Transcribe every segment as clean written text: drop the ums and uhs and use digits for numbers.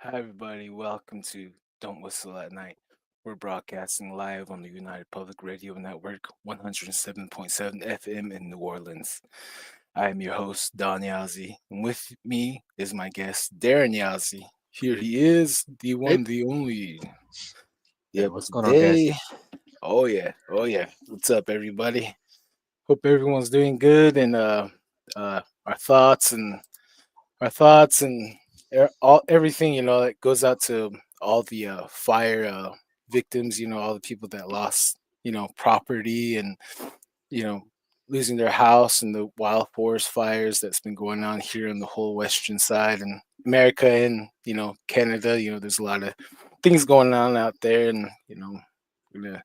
Hi, everybody. Welcome to Don't Whistle at Night. We're broadcasting live on the United Public Radio Network, 107.7 FM in New Orleans. I am your host, Don Yazzie, and with me is my guest, Darren Yazzie. Here he is, the Hey, one, the only. hey, Yep, what's going on, guys? today. Oh yeah. What's up, everybody? Hope everyone's doing good, and our thoughts and our thoughts and all everything that goes out to all the fire victims, all the people that lost property and you know losing their house and the wild forest fires that's been going on here in the whole western side and America and Canada. There's a lot of things going on out there, and we're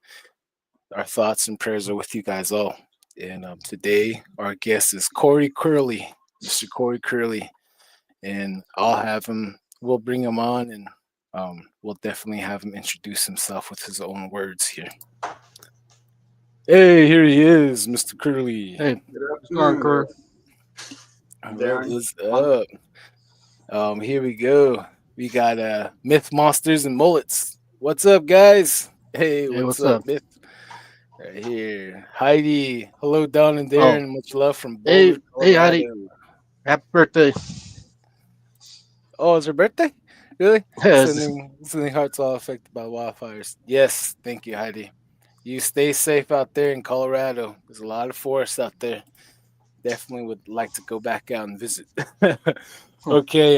our thoughts and prayers are with you guys all. And today our guest is Korey Curly, Mr. Korey Curly, and I'll have him. We'll bring him on, and we'll definitely have him introduce himself with his own words here. Hey, here he is, Mr. Curly. Hey, Good what's going on, afternoon, Corey? All right, Darren. what's up? Here we go. We got Myth Monsters and Mullets. What's up, guys? Hey, Hey, what's what's up, up? Myth? Right here, Heidi. Hello, Don and Oh, Darren. Much love from Boulder, hey, Heidi. Colorado. Happy birthday. Oh, it's her birthday? Really? Yes. Sending hearts all affected by wildfires. Yes, thank you, Heidi. You stay safe out there in Colorado. There's a lot of forest out there. Definitely would like to go back out and visit. Hmm. Okay,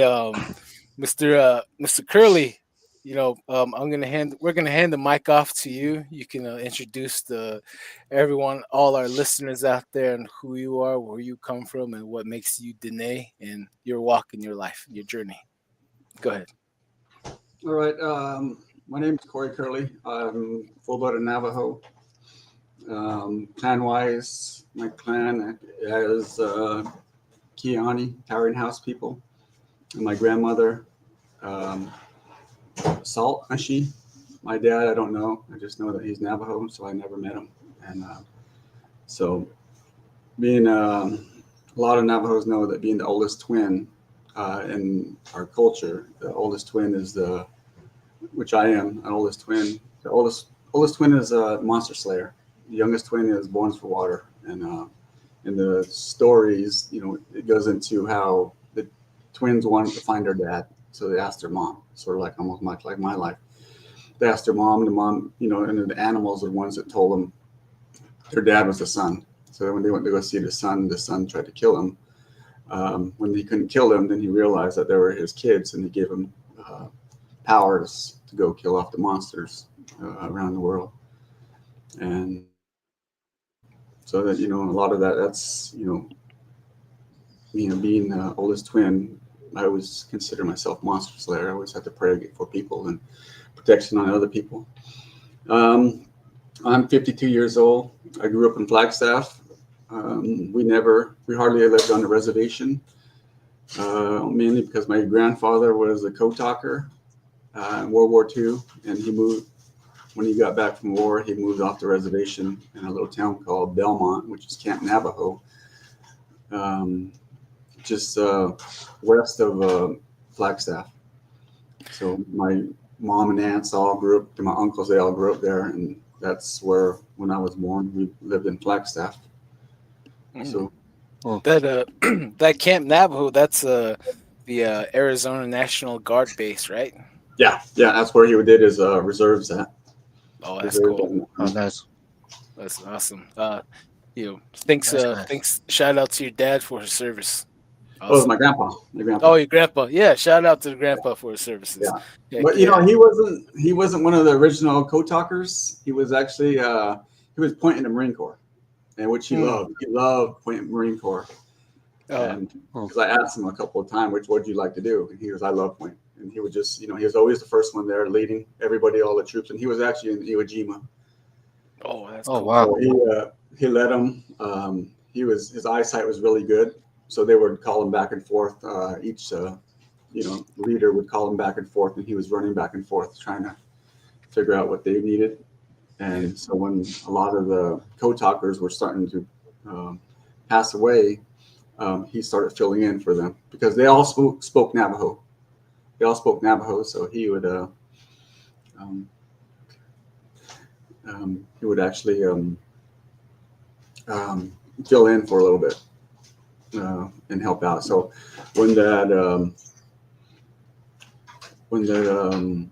Mr. Curly, we're gonna hand the mic off to you. You can introduce the everyone, all our listeners out there, and who you are, where you come from, and what makes you Dene, and your walk in your life, your journey. Go ahead. All right. My name is Korey Curly. I'm full-blooded Navajo. Clan-wise, my clan is Kiani, Towering House people. And my grandmother, um, Salt Ashi. My dad, I don't know. I just know that he's Navajo, so I never met him. And so, being a lot of Navajos know that being the oldest twin in our culture, the oldest twin is which I am, an oldest twin. The oldest twin is a monster slayer. The youngest twin is born for water. And in the stories, it goes into how the twins wanted to find their dad, so they asked their mom, sort of like almost much like my life. They asked their mom, and the mom, and the animals are the ones that told them their dad was the son. So when they went to go see the son tried to kill him. When he couldn't kill them, then he realized that they were his kids, and he gave him powers to go kill off the monsters around the world. And so that a lot of that's being the oldest twin. I always consider myself monster slayer. I always have to pray for people and protection on other people. Um, I'm 52 years old. I grew up in Flagstaff. We hardly lived on the reservation, mainly because my grandfather was a code talker in World War II, and he moved. When he got back from war, he moved off the reservation in a little town called Belmont, which is Camp Navajo, um, just west of Flagstaff. So my mom and aunts all grew up, and my uncles, they all grew up there, and that's where, when I was born, we lived in Flagstaff. Mm. So, Hmm. That that Camp Navajo, that's the Arizona National Guard base, right? yeah, that's where he did his reserves at. Oh, that's Reserves cool. Oh, nice. That's awesome. Thanks, Nice, nice. thanks. Shout out to your dad for his service. Oh, it was Awesome. my grandpa. My Oh, grandpa. your grandpa. Yeah, shout out to the grandpa for his services. Yeah, Heck but yeah. he wasn't one of the original code talkers. He was actually he was point in the Marine Corps, and which he Mm. loved. He loved point in the Marine Corps, Uh, and Hmm. because I asked him a couple of times, which would you like to do, and he was, I love point, and he would just, he was always the first one there, leading everybody, all the troops, and he was actually in Iwo Jima, oh, that's Oh, cool. wow. so he led them. His eyesight was really good, so they would call him back and forth. Each leader would call him back and forth, and he was running back and forth trying to figure out what they needed. And so when a lot of the code talkers were starting to pass away, he started filling in for them because they all spoke Navajo. they all spoke Navajo, so um, he would actually fill in for a little bit and help out. So when that when the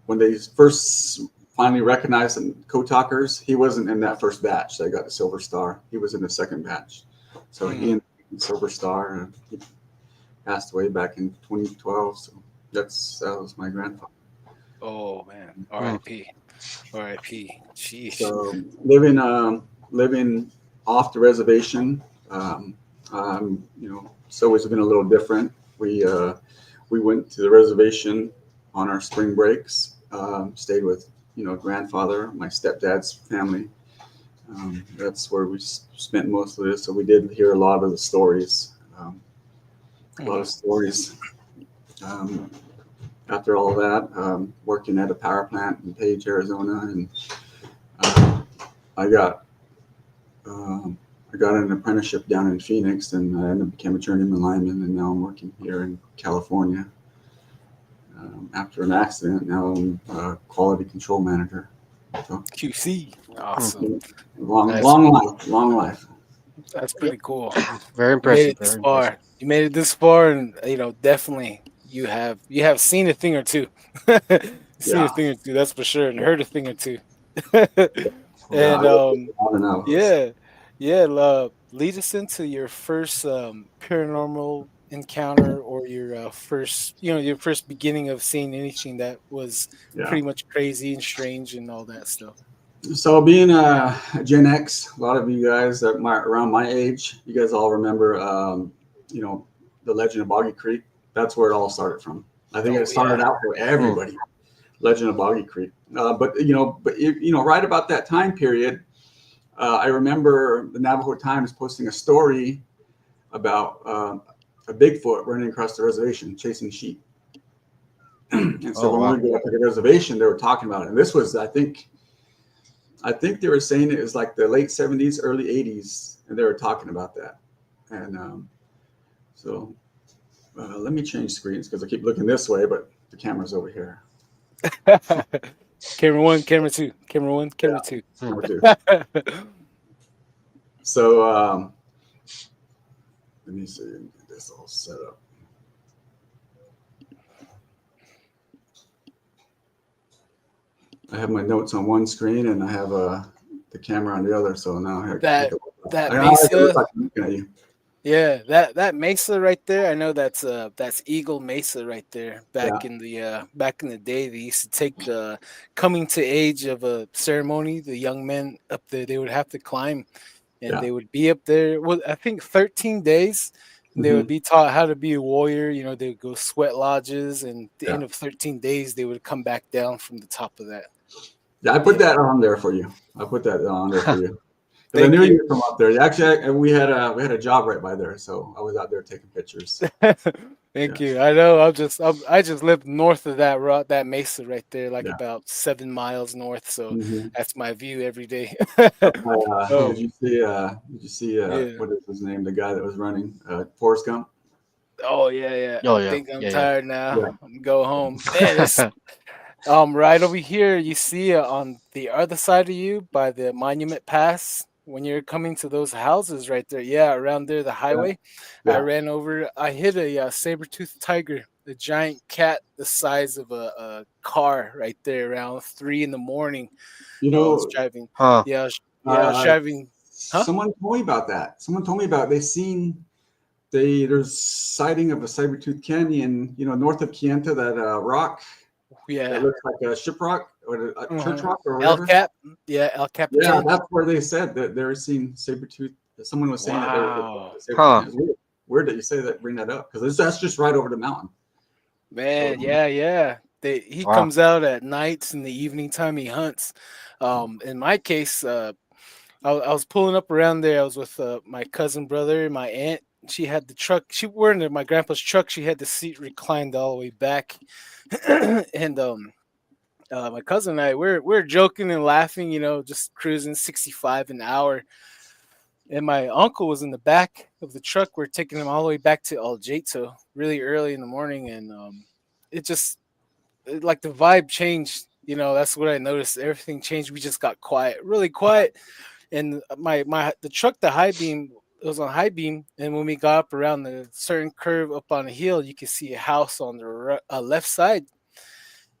when they first finally recognized some code talkers, he wasn't in that first batch that got the Silver Star. He was in the second batch. So he and Silver Star, he passed away back in 2012. So that was my grandfather. Oh man, R.I.P. R.I.P. Sheesh. So living off the reservation, it's always been a little different. We went to the reservation on our spring breaks. Stayed with grandfather, my stepdad's family. That's where we spent most of this. So we did hear a lot of the stories. A lot of stories. After all that, working at a power plant in Page, Arizona, and I got an apprenticeship down in Phoenix, and I ended up became a journeyman lineman, and now I'm working here in California. After an accident, now I'm a quality control manager. So, QC. Awesome. Long life. That's pretty cool. Very You made impressive. it this Very far. impressive. You made it this far, and definitely you have seen a thing or two. Seen a thing or two, that's for sure, and heard a thing or two. And yeah, lead us into your first paranormal encounter, or your first, your first beginning of seeing anything that was pretty much crazy and strange and all that stuff. So being a Gen X, a lot of you guys that around my age, you guys all remember, the Legend of Boggy Creek. That's where it all started from. I think it started out for everybody. Legend of Boggy Creek. But right about that time period, I remember the Navajo Times posting a story about a Bigfoot running across the reservation chasing sheep. And so when we got to the reservation, they were talking about it. And this was, I think they were saying it was like the late 70s, early 80s, and they were talking about that. And so let me change screens because I keep looking this way, but the camera's over here. Camera one, camera two, camera one, camera two. Camera two. So let me see, get this all set up. I have my notes on one screen and I have the camera on the other. So now that Mesa. Yeah, that Mesa right there. I know that's Eagle Mesa right there. Back in the day, they used to take the coming to age of a ceremony. The young men up there, they would have to climb, and they would be up there. Well, I think 13 days. They would be taught how to be a warrior. They would go sweat lodges, and at the end of 13 days, they would come back down from the top of that. Yeah, I put that on there for you. I put that on there for you. Because I knew you were from up there. Actually, we had a job right by there, so I was out there taking pictures. Thank you. I know. I just lived north of that mesa right there, like about 7 miles north. So that's my view every day. Did you see? What is his name? The guy that was running, Forrest Gump. Oh yeah. Oh, I think I'm tired now. I'm gonna go home. Man, right over here, you see on the other side of you by the Monument Pass. When you're coming to those houses right there, around there, the highway, I ran over. I hit a saber-toothed tiger, a giant cat the size of a car, right there around 3 in the morning. I was driving. I was driving. Huh? Someone told me about that. Someone told me about there's sighting of a saber-toothed canyon, north of Kienta, that rock. Yeah, that looks like a ship rock or a church rock or whatever. El Cap. Yeah, El Cap. Yeah, that's where they said that they were seeing saber-tooth. Someone was saying that they were saber-tooth. Weird that you say that. Bring that up because that's just right over the mountain. Man, he comes out at nights in the evening time. He hunts. In my case, I was pulling up around there. I was with my cousin brother, my aunt. She had the truck. We're in my grandpa's truck. She had the seat reclined all the way back, and my cousin and I, we're joking and laughing, just cruising 65 an hour. And my uncle was in the back of the truck. We're taking him all the way back to El Jato really early in the morning, and it just like the vibe changed. You know, that's what I noticed. Everything changed. We just got quiet, really quiet. And the truck, the high beam, it was on high beam. And when we got up around the certain curve up on a hill, you could see a house on the left side.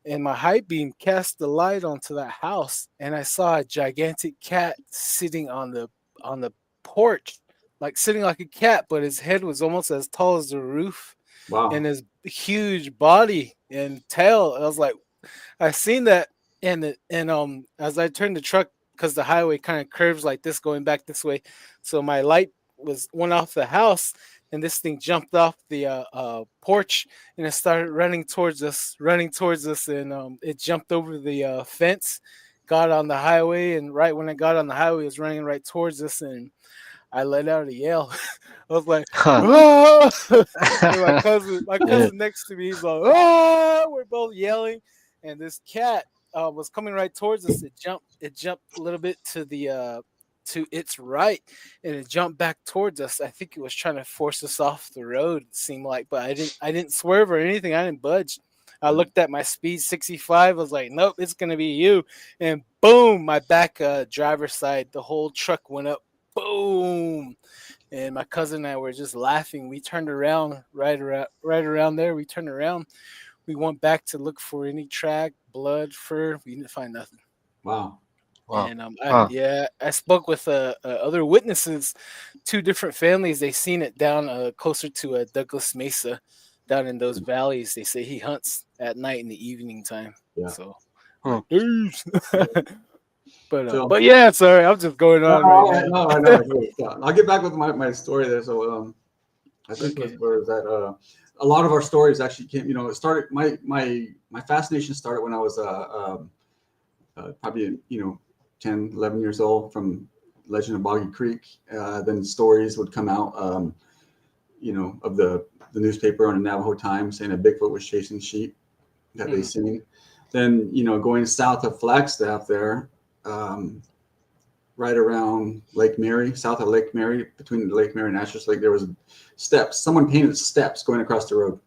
And my high beam cast the light onto that house, and I saw a gigantic cat sitting on the porch, like sitting like a cat, but his head was almost as tall as the roof, and Wow. his huge body and tail. I was like, I seen that, and as I turned the truck, because the highway kind of curves like this, going back this way, so my light went off the house, and this thing jumped off the porch, and it started running towards us, and it jumped over the fence, got on the highway, and right when it got on the highway, it was running right towards us, and I let out a yell. I was like, Huh. "Ah!" And my Yeah. cousin next to me, he's like, "Ah!" We're both yelling, and this cat was coming right towards us. It jumped a little bit to its right, and it jumped back towards us. I think it was trying to force us off the road. It seemed like, but I didn't swerve or anything. I didn't budge. I looked at my speed 65. I was like, "Nope, it's gonna be you!" And boom, my back driver's side, the whole truck went up. Boom! And my cousin and I were just laughing. We turned around right around there. We turned around. We went back to look for any track, blood, fur. We didn't find nothing. Wow. Wow. And Huh. I spoke with other witnesses, two different families. They seen it down closer to Douglas Mesa, down in those valleys. They say he hunts at night in the evening time. Yeah. So, Hmm. Deuce. So but yeah, sorry, I'm just going no, on right all right, now. no, I know. Yeah. I'll get back with my story there. So I think Okay. where was that a lot of our stories actually came. You know, it started my fascination started when I was probably 10, 11 years old from Legend of Boggy Creek. Then stories would come out, of the newspaper on the Navajo Times saying a Bigfoot was chasing sheep that they seen. Then going south of Flagstaff there, right around Lake Mary, south of Lake Mary, between Lake Mary and Ashes Lake, there was steps. Someone painted steps going across the road.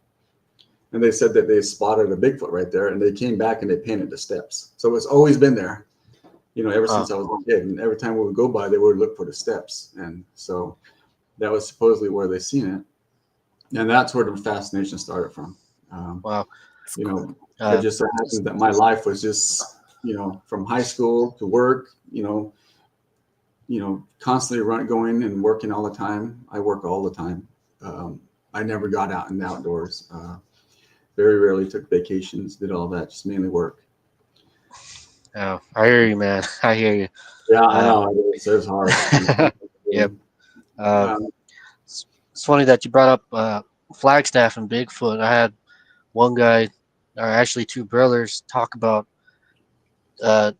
And they said that they spotted a Bigfoot right there, and they came back and they painted the steps. So it's always been there, ever Wow. since I was a kid. And every time we would go by, they would look for the steps. And so that was supposedly where they seen it. And that's where the fascination started from. Wow. It just so happens that my life was just, from high school to work, constantly going and working all the time. I work all the time. I never got out in the outdoors. Very rarely took vacations, did all that, just mainly work. Oh, I hear you, man. I hear you. Yeah, I know. It's hard. Yep. Um, It's funny that you brought up Flagstaff and Bigfoot. I had one guy, or actually two brothers, talk about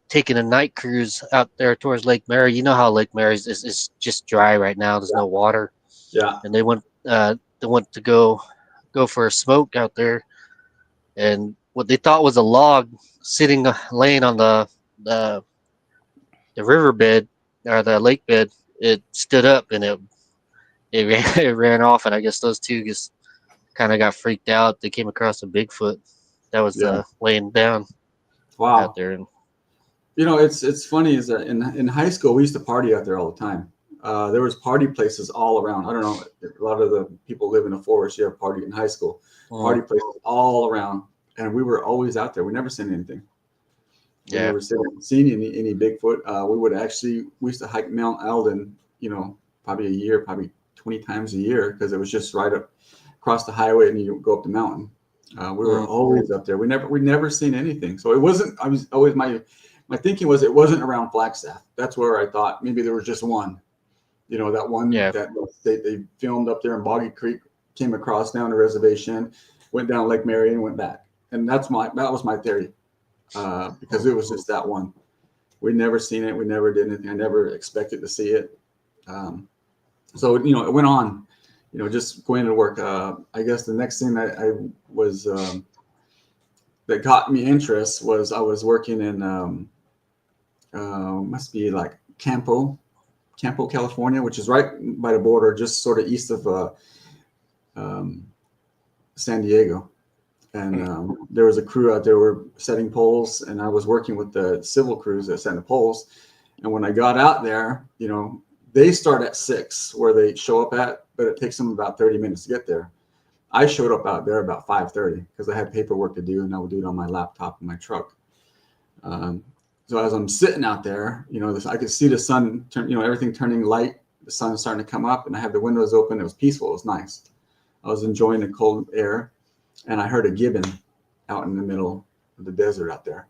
taking a night cruise out there towards Lake Mary. You know how Lake Mary is just dry right now. There's no water. yeah. And they went to go for a smoke out there, and what they thought was a log sitting laying on the riverbed or the lake bed, it stood up and it ran, it ran off, and I guess those two just kind of got freaked out. They came across a Bigfoot that was Yeah. laying down Wow. out there. And It's funny is that in high school we used to party out there all the time. There was party places all around. I don't know. A lot of the people live in the forest. You have party in high school. Party places all around, and we were always out there. We never seen anything. We yeah, never seen any Bigfoot. We used to hike Mount Eldon. Probably a year, probably 20 times a year, because it was just right up across the highway, and you go up the mountain. We were always up there. We never seen anything. So it wasn't. I was always my thinking was it wasn't around Flagstaff. That's where I thought maybe there was just one. That one that they filmed up there in Boggy Creek, came across down the reservation, went down Lake Mary and went back. And that was my theory, because it was just that one. We never seen it. We never did anything. I never expected to see it. So it went on. Just going to work. I guess the next thing I was that got me interest was I was working in must be like Campo, California, which is right by the border, just sort of east of San Diego. And there was a crew out there were setting poles, and I was working with the civil crews that set the poles. And when I got out there, you know, they start at 6 where they show up at, but it takes them about 30 minutes to get there. I showed up out there about 5:30 because I had paperwork to do, and I would do it on my laptop in my truck. So as I'm sitting out there, you know, I could see the sun turn, you know, everything turning light. The sun starting to come up, and I had the windows open. It was peaceful. It was nice. I was enjoying the cold air, and I heard a gibbon out in the middle of the desert out there.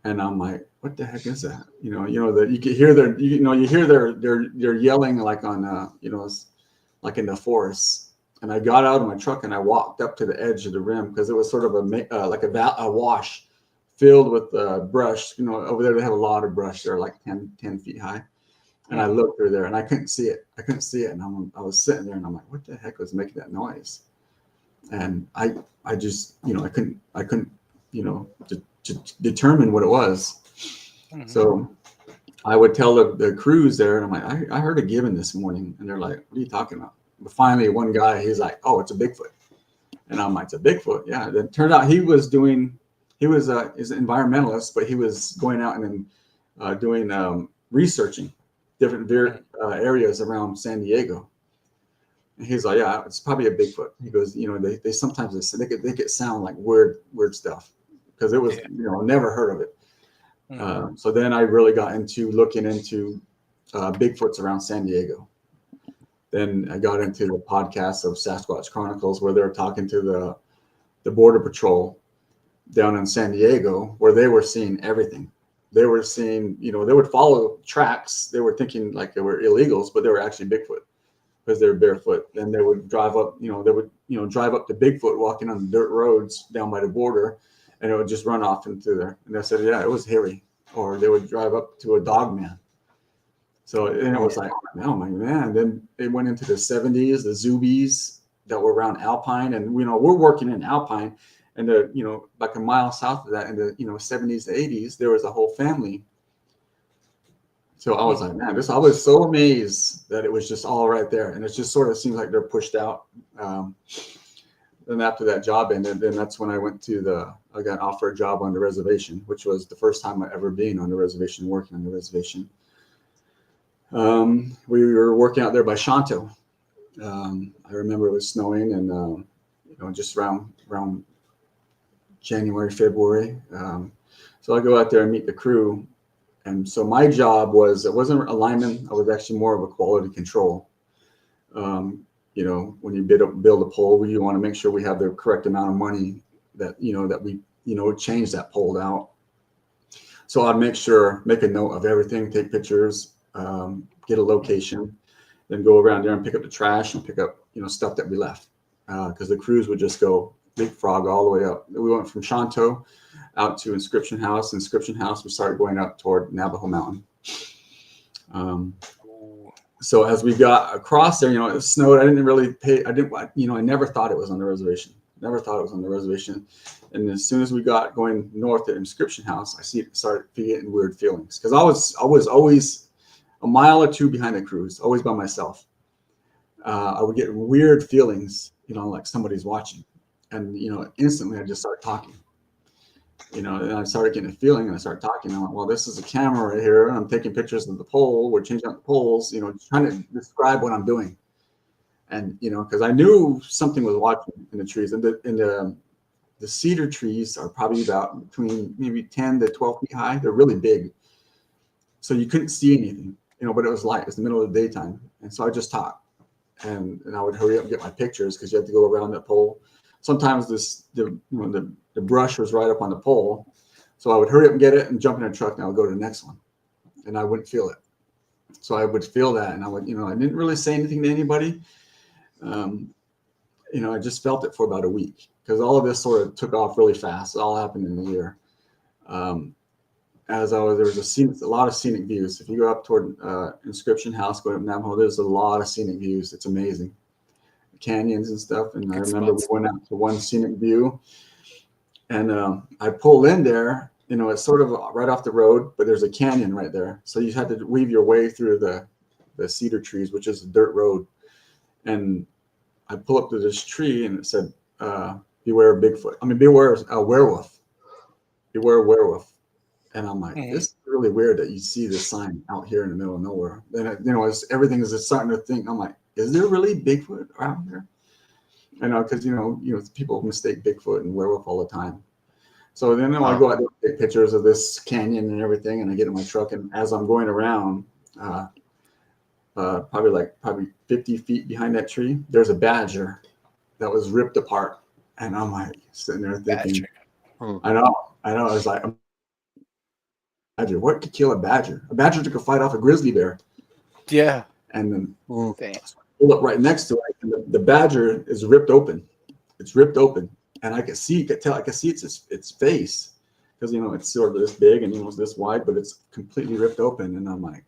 And I'm like, what the heck is that? You know that you could hear you hear their yelling like on, you know, like in the forest. And I got out of my truck and I walked up to the edge of the rim because it was sort of a wash filled with brush. You know, over there they have a lot of brush. They're like 10 feet high. And I looked through there and I couldn't see it. And I was sitting there and I'm like, what the heck was making that noise? And I just, you know, I couldn't, you know, to determine what it was. Mm-hmm. So I would tell the crews there, and I'm like, I heard a gibbon this morning. And they're like, what are you talking about? But finally, one guy, he's like, oh, it's a Bigfoot. And I'm like, it's a Bigfoot. Yeah. Then it turned out he was an environmentalist, but he was going out and doing researching different areas around San Diego. And he's like, yeah, it's probably a Bigfoot. He goes, you know, they sometimes they could sound like weird stuff because it was, you know, never heard of it. Mm-hmm. So then I really got into looking into Bigfoots around San Diego. Then I got into the podcast of Sasquatch Chronicles where they're talking to the Border Patrol down in San Diego where they were seeing everything. They were seeing, you know, they would follow tracks. They were thinking like they were illegals, but they were actually Bigfoot because they were barefoot. Then they would drive up, you know, drive up to Bigfoot walking on the dirt roads down by the border, and it would just run off into there. And they said, yeah, it was hairy. Or they would drive up to a Dogman. So and it was like, oh my man. Then it went into the 70s, the Zoobies that were around Alpine. And, you know, we're working in Alpine. And, you know, like a mile south of that in the, you know, 70s to 80s, there was a whole family. So I was like, man, I was so amazed that it was just all right there. And it just sort of seems like they're pushed out. Then after that job ended, then that's when I got offered a job on the reservation, which was the first time I ever been on the reservation, working on the reservation. We were working out there by Shanto. I remember it was snowing and, you know, just around January, February. So I go out there and meet the crew. And so my job it wasn't alignment. I was actually more of a quality control. You know, when you build a pole, you want to make sure we have the correct amount of money that we, you know, change that pole out. So I'd make a note of everything, take pictures, get a location, then go around there and pick up the trash and pick up, you know, stuff that we left. Because the crews would just go leapfrog all the way up. We went from Shanto out to Inscription House. We started going up toward Navajo Mountain. So as we got across there, you know, it snowed. I never thought it was on the reservation. And as soon as we got going north at Inscription House, started getting weird feelings because I was always a mile or two behind the crews, always by myself. I would get weird feelings, you know, like somebody's watching. And, you know, instantly I just started talking, you know, and I started getting a feeling and I started talking. I'm like, well, this is a camera right here. And I'm taking pictures of the pole. We're changing out the poles, you know, trying to describe what I'm doing. And, you know, because I knew something was watching in the trees. And the cedar trees are probably about between maybe 10 to 12 feet high. They're really big. So you couldn't see anything, you know, but it was light. It was the middle of the daytime. And so I just talked. And I would hurry up and get my pictures because you had to go around that pole. Sometimes the brush was right up on the pole. So I would hurry up and get it and jump in a truck and I would go to the next one. And I wouldn't feel it. So I would feel that. And I would, you know, I didn't really say anything to anybody. You know, I just felt it for about a week because all of this sort of took off really fast. It all happened in a year. There was a lot of scenic views. If you go up toward Inscription House, go up Navajo, there's a lot of scenic views. It's amazing. Canyons and stuff. And I remember we went out to one scenic view and I pulled in there, you know, it's sort of right off the road, but there's a canyon right there. So you had to weave your way through the cedar trees, which is a dirt road. And I pull up to this tree and it said, beware Bigfoot. I mean, beware a werewolf. Beware a werewolf. And I'm like, this is really weird that you see this sign out here in the middle of nowhere. Then, everything is just starting to think. I'm like, is there really Bigfoot around here? I know, because people mistake Bigfoot and werewolf all the time. So then I go out and take pictures of this canyon and everything, and I get in my truck, and as I'm going around, probably 50 feet behind that tree, there's a badger that was ripped apart, and I'm like sitting there thinking, I know. I was like, badger, what could kill a badger? A badger could fight off a grizzly bear. Yeah. And then pull up right next to it, and the badger is ripped open. It's ripped open, and I could see its face, because it's sort of this big and almost this wide, but it's completely ripped open. And I'm like,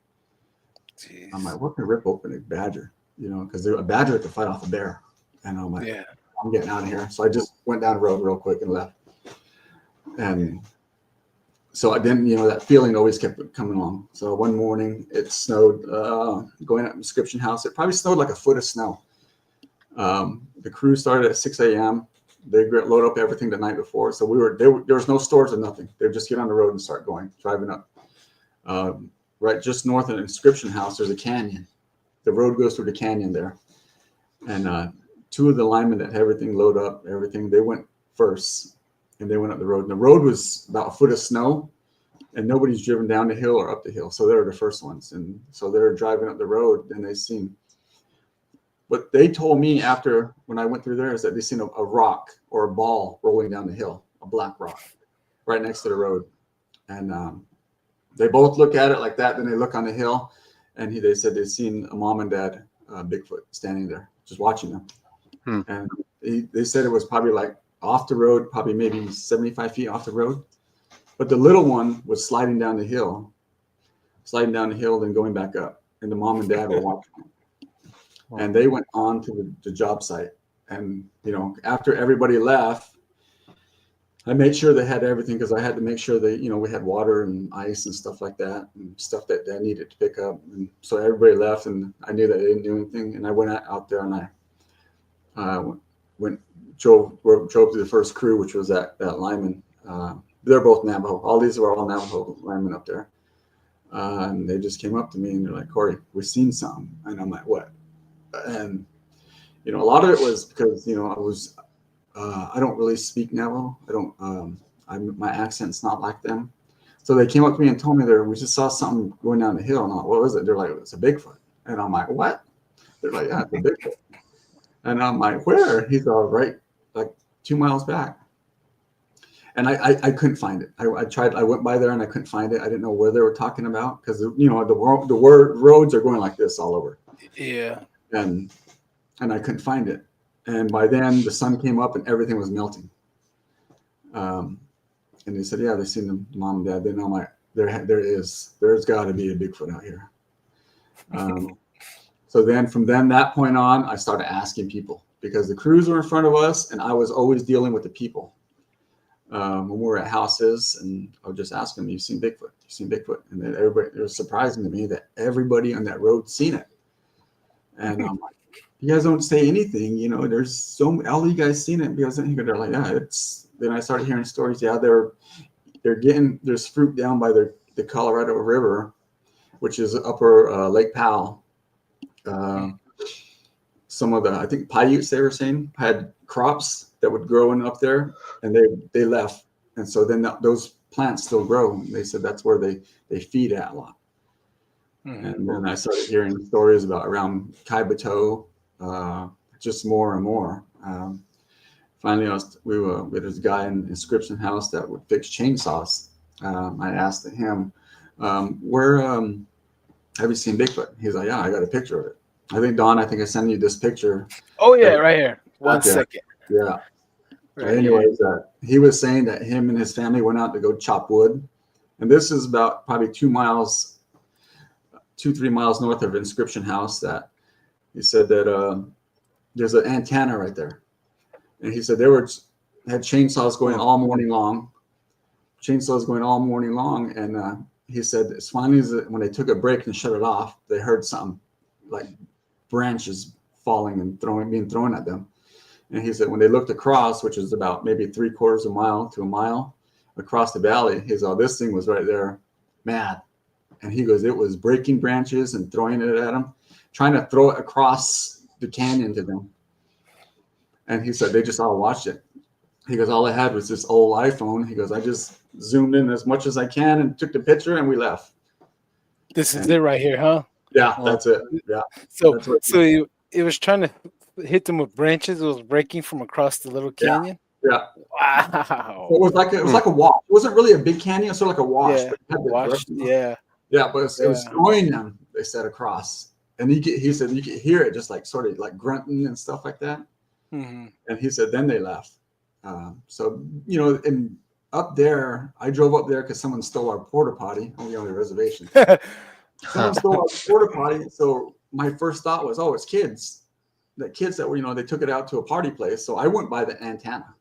what can rip open a badger? Because a badger could fight off a bear. And I'm like, I'm getting out of here. So I just went down the road real quick and left. And so I didn't, that feeling always kept coming along. So one morning it snowed, going up Inscription House. It probably snowed like a foot of snow. The crew started at 6 a.m. They load up everything the night before. So there was no stores or nothing. They would just get on the road and start driving up. Right just north of the Inscription House, there's a canyon. The road goes through the canyon there. And two of the linemen that had everything load up, they went first. And they went up the road. And the road was about a foot of snow, and nobody's driven down the hill or up the hill. So they were the first ones. And so they're driving up the road, and they seen. What they told me after when I went through there is that they seen a rock or a ball rolling down the hill, a black rock, right next to the road. And they both look at it like that. Then they look on the hill, and they said they'd seen a mom and dad Bigfoot standing there, just watching them. And they said it was probably like off the road, probably maybe 75 feet off the road. But the little one was sliding down the hill, then going back up. And the mom and dad were watching it. And they went on to the job site. And, after everybody left, I made sure they had everything, because I had to make sure that, we had water and ice and stuff like that, and stuff that they needed to pick up. And so everybody left, and I knew that they didn't do anything. And I went out there, and I drove to the first crew, which was that lineman. They're both Navajo. All these were all Navajo linemen up there. And they just came up to me, and they're like, Korey, we've seen something. And I'm like, what? And, a lot of it was because, I don't really speak Navajo. My accent's not like them. So they came up to me and told me we just saw something going down the hill. And I'm like, what was it? They're like, it's a Bigfoot. And I'm like, what? They're like, yeah, it's a Bigfoot. And I'm like, where? He's all right, like 2 miles back. And I couldn't find it. I went by there and I couldn't find it. I didn't know where they were talking about, because the roads are going like this all over. Yeah. And I couldn't find it. And by then the sun came up and everything was melting. And they said, yeah, they've seen the mom and dad. Then I'm like, there's got to be a Bigfoot out here. So then from that point on, I started asking people, because the crews were in front of us and I was always dealing with the people. When we were at houses, and I would just ask them, "You seen Bigfoot? You seen Bigfoot?" And then it was surprising to me that everybody on that road seen it. And I'm like, "You guys don't say anything, There's all you guys seen it." Because they're like, "Yeah, it's." Then I started hearing stories. Yeah, there's fruit down by the Colorado River, which is upper Lake Powell. Some of the, I think, Paiutes, they were saying, had crops that would grow up there, and they left. And so then those plants still grow. They said that's where they feed at a lot. And then I started hearing stories about around Kaibato, just more and more. Finally, there's a guy in Inscription House that would fix chainsaws. I asked him, where have you seen Bigfoot? He's like, yeah, I got a picture of it. I think, Don, I sent you this picture. Oh, yeah, right here. One second. Yeah. Right. Anyways, he was saying that him and his family went out to go chop wood. And this is about probably 3 miles north of Inscription House. That he said that there's an antenna right there. And he said had chainsaws going all morning long. And he said as finally when they took a break and shut it off, they heard something like branches falling and being thrown at them. And he said when they looked across, which is about maybe 3/4 of a mile to a mile across the valley, he said, oh, this thing was right there, mad. And he goes, it was breaking branches and throwing it at them, trying to throw it across the canyon to them. And he said they just all watched it. He goes, all I had was this old iPhone. He goes, I just zoomed in as much as I can and took the picture, and we left. This is it right here, huh? Yeah, that's it. Yeah. So it was trying to hit them with branches. It was breaking from across the little canyon. Yeah. Wow. So it was like a wash. It wasn't really a big canyon. It was sort of like a wash. Yeah. But it had the Wash, direction. yeah. Yeah, but it was throwing them. They said across, and he said you could hear it just like sort of like grunting and stuff like that. Mm-hmm. And he said then they left. So and up there, I drove up there because someone stole our porta potty on the reservation. Someone stole our porta potty. So my first thought was, oh, it's kids. The kids that were, they took it out to a party place. So I went by the antenna,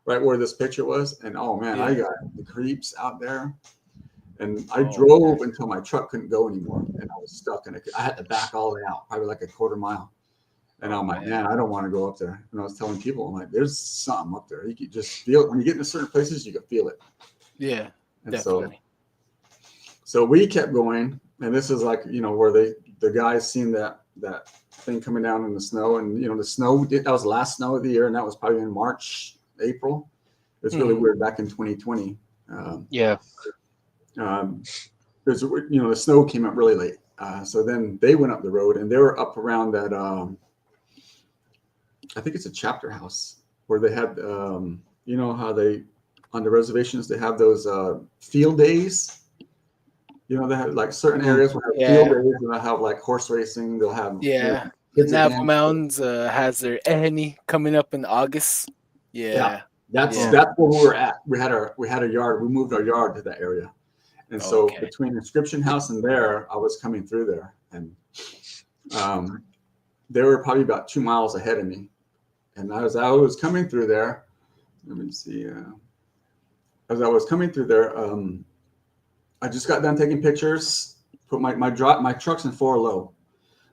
right where this picture was, and oh man, I got the creeps out there. And I drove until my truck couldn't go anymore, and I was stuck in it. I had to back all the way out, probably like a 1/4 mile. And I'm like, man, I don't want to go up there. And I was telling people, I'm like, there's something up there. You can just feel it. When you get into certain places, you can feel it. Yeah, and definitely. So we kept going, and this is like, where the guys seen that thing coming down in the snow, and the snow, that was the last snow of the year, and that was probably in March, April. It's really weird back in 2020. There's the snow came up really late. So then they went up the road, and they were up around that I think it's a chapter house where they had how they on the reservations they have those field days. They have like certain areas where they have field days, and they'll have like horse racing. They'll have the Navajo Mountains has their Ehene coming up in August. That's where we were at. We had a yard. We moved our yard to that area. And so between Inscription House and there, I was coming through there, and they were probably about 2 miles ahead of me. And as I was coming through there, let me see. As I was coming through there, I just got done taking pictures. Put my truck's in 4 low,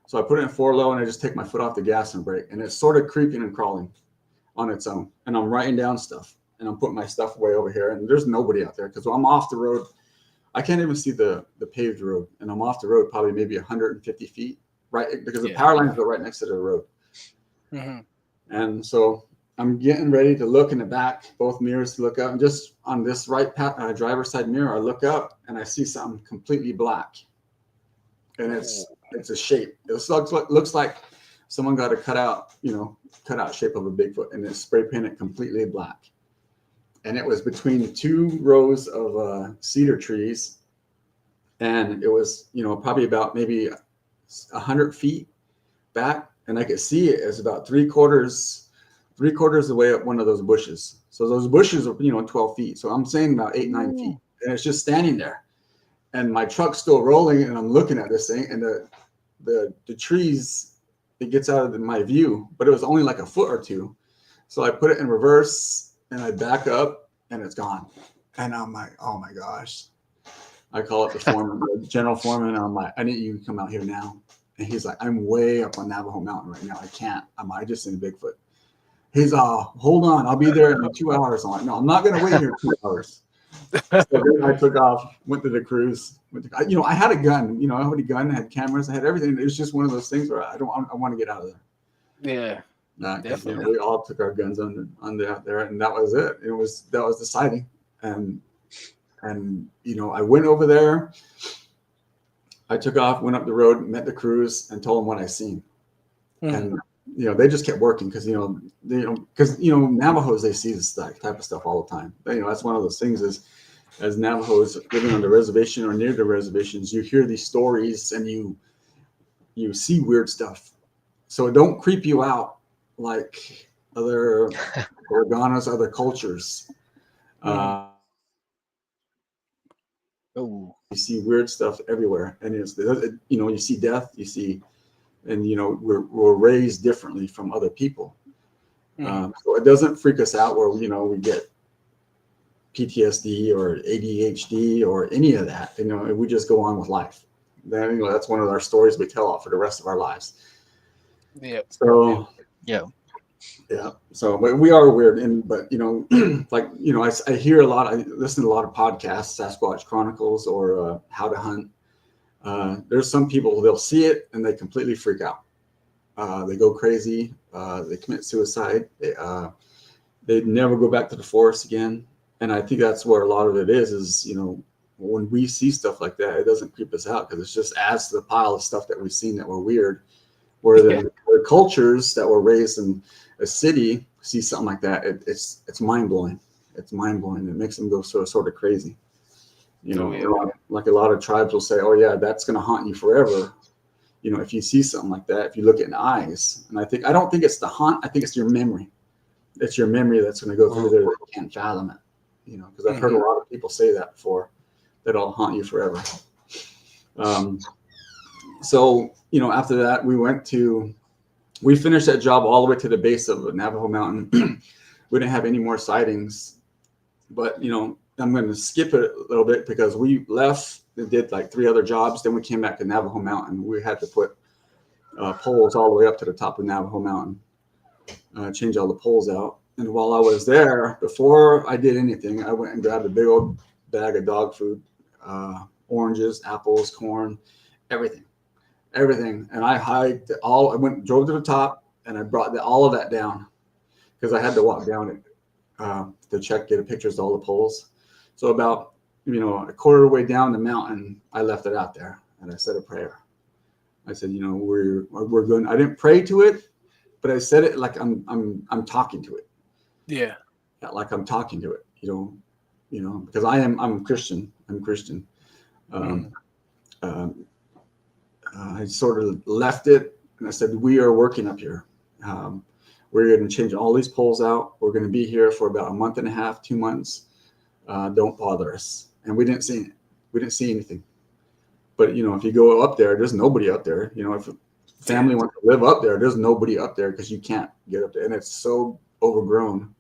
so I put it in 4 low, and I just take my foot off the gas and brake, and it's sort of creeping and crawling on its own. And I'm writing down stuff, and I'm putting my stuff way over here, and there's nobody out there because I'm off the road. I can't even see the paved road, and I'm off the road probably maybe 150 feet, right? Because the power lines go right next to the road. Mm-hmm. And so I'm getting ready to look in the back, both mirrors to look up, and just on this right driver's side mirror, I look up and I see something completely black, and it's a shape. It looks like someone got a cutout shape of a Bigfoot, and it's spray painted completely black. And it was between 2 rows of cedar trees, and it was probably about maybe 100 feet back, and I could see it as about three quarters of the way up one of those bushes. So those bushes are 12 feet. So I'm saying about 8-9 feet, and it's just standing there, and my truck's still rolling, and I'm looking at this thing, and the trees, it gets out of my view, but it was only like a foot or two. So I put it in reverse. And I back up, and it's gone. And I'm like, oh my gosh. I call up the foreman, the general foreman, and I'm like, I need you to come out here now. And he's like, I'm way up on Navajo Mountain right now. I can't. I just seen Bigfoot. He's hold on, I'll be there in 2 hours. I'm like, no, I'm not gonna wait here 2 hours. So then I took off, went to the cruise. I had a gun. I had a gun, I had cameras, I had everything. It was just one of those things where I want to get out of there. Yeah. We all took our guns on out there, and that was it. That was the sighting, and I went over there. I took off, went up the road, met the crews, and told them what I seen. Mm-hmm. And they just kept working because Navajos, they see this type of stuff all the time. That's one of those things is, as Navajos living on the reservation or near the reservations, you hear these stories and you see weird stuff. So it don't creep you out like other Organas, other cultures. You see weird stuff everywhere, and you see death, and we're raised differently from other people. So it doesn't freak us out where we get PTSD or ADHD or any of that. We just go on with life. Then that's one of our stories we tell for the rest of our lives. Yeah. So Yeah. So, but we are weird, and but like I hear a lot. I listen to a lot of podcasts, Sasquatch Chronicles or How to Hunt. There's some people they'll see it and they completely freak out. They go crazy. They commit suicide. They never go back to the forest again. And I think that's where a lot of it is. When we see stuff like that, it doesn't creep us out because it just adds to the pile of stuff that we've seen that were weird. Where Yeah. the cultures that were raised in a city see something like that, it's mind blowing. It's mind blowing. It makes them go sort of crazy. Oh yeah. Like a lot of tribes will say, "Oh yeah, that's going to haunt you forever." If you see something like that, if you look it in the eyes, and I don't think it's the haunt. I think it's your memory. It's your memory that's going to go through there that you can't fathom it. Because I've heard a lot of people say that before, that it'll haunt you forever. So after that, we finished that job all the way to the base of Navajo Mountain. We didn't have any more sightings, but I'm going to skip it a little bit because we left and did like 3 other jobs. Then we came back to Navajo Mountain. We had to put poles all the way up to the top of Navajo Mountain, change all the poles out. And while I was there, before I did anything, I went and grabbed a big old bag of dog food, oranges, apples, corn, everything. And I hiked all. Drove to the top, and I brought all of that down because I had to walk down it to get pictures of all the poles. So about a quarter of the way down the mountain, I left it out there, and I said a prayer. I said, we're going. I didn't pray to it, but I said it like I'm talking to it. Yeah. Like I'm talking to it. Because I'm Christian. I'm Christian. I sort of left it, and I said, we are working up here. We're going to change all these poles out. We're going to be here for about a month and a half, 2 months. Don't bother us. And we didn't see anything. But if you go up there, there's nobody up there. If a family wants to live up there, there's nobody up there because you can't get up there, and it's so overgrown.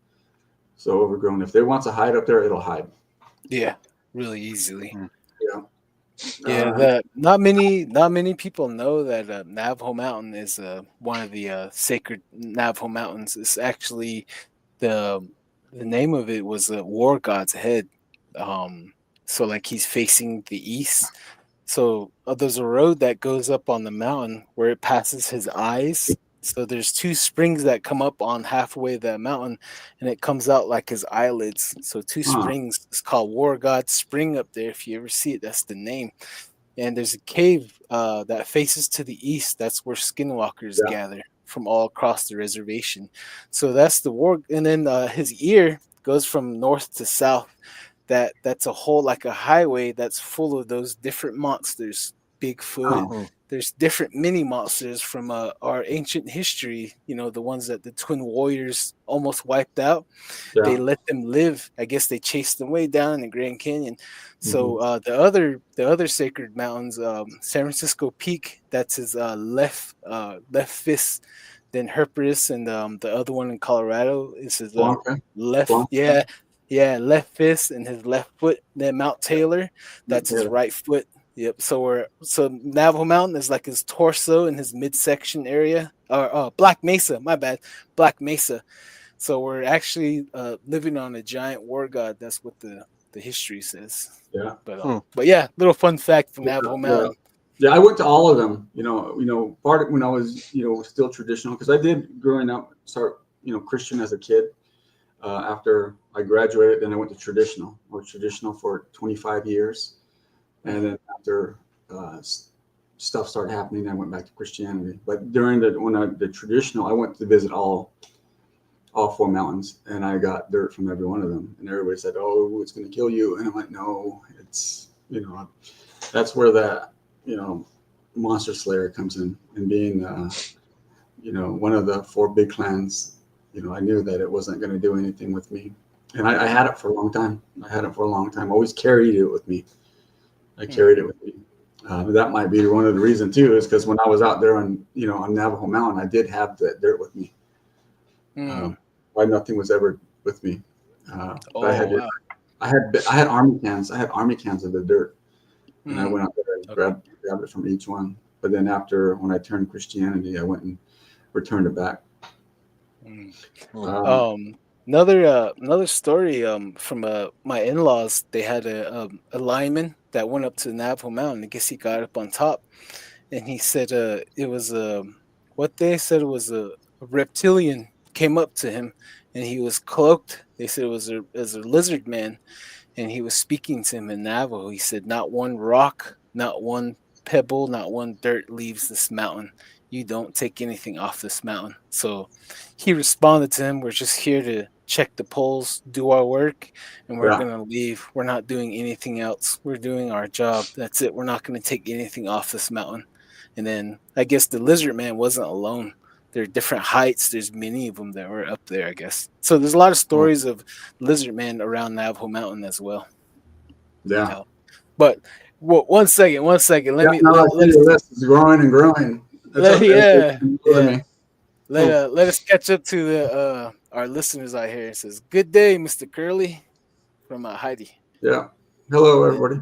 If they want to hide up there, it'll hide. Yeah. Really easily. Yeah. Yeah, not many people know that Navajo Mountain is one of the sacred Navajo mountains. It's actually the name of it was War God's Head. So like he's facing the east. So there's a road that goes up on the mountain where it passes his eyes. So there's 2 springs that come up on halfway that mountain, and it comes out like his eyelids. So 2 springs. It's called War God Spring up there. If you ever see it, that's the name. And there's a cave that faces to the east. That's where skinwalkers gather from all across the reservation. So that's the war. And then his ear goes from north to south. That's a whole like a highway that's full of those different monsters. Bigfoot. There's different mini monsters from our ancient history. The ones that the Twin Warriors almost wiped out. Yeah. They let them live. I guess they chased them way down in the Grand Canyon. So the other sacred mountains, San Francisco Peak, that's his left fist. Then Herpes, and the other one in Colorado is his left. Blanca. Yeah, left fist and his left foot. Then Mount Taylor, that's his right foot. Yep. So Navajo Mountain is like his torso and his midsection area. Or Black Mesa, my bad, Black Mesa. So we're actually living on a giant war god. That's what the history says. Yeah. But yeah, little fun fact from Navajo Mountain. Yeah, I went to all of them. Part of when I was still traditional, because I did growing up start Christian as a kid. After I graduated, then I went to traditional. I was traditional for 25 years, and then after stuff started happening, I went back to Christianity. But during the traditional, I went to visit all 4 mountains, and I got dirt from every one of them. And everybody said, "Oh, it's going to kill you," and I'm like, "No, it's that's where that monster slayer comes in, and being one of the 4 big clans. I knew that it wasn't going to do anything with me, and I had it for a long time. Always carried it with me. I carried it with me. That might be one of the reasons too, is because when I was out there on Navajo Mountain, I did have that dirt with me. Why nothing was ever with me. I had army cans. I had army cans of the dirt, and I went out there and grabbed it from each one. But then when I turned Christianity, I went and returned it back. Mm. Mhm. Another story from my in-laws. They had a lineman that went up to the Navajo Mountain. I guess he got up on top, and he said it was what they said was a reptilian came up to him, and he was cloaked. They said it was a lizard man, and he was speaking to him in Navajo. He said, "Not one rock, not one pebble, not one dirt leaves this mountain. You don't take anything off this mountain." So he responded to him, "We're just here to check the poles, do our work, and we're Yeah. going to leave. We're not doing anything else. We're doing our job. That's it. We're not going to take anything off this mountain." And then I guess the lizard man wasn't alone. There are different heights. There's many of them that were up there, I guess. So there's a lot of Oh, stories of lizard man around Navajo Mountain as well. yeah. Yeah. But one second, one second. Yeah. Now I see Let us your list is growing and growing. That's let, okay. yeah, It's more to yeah. me. Oh, Let us catch up to the our listeners out here. It says, "Good day, Mr. Curly," from Heidi. yeah. Hello, And everybody.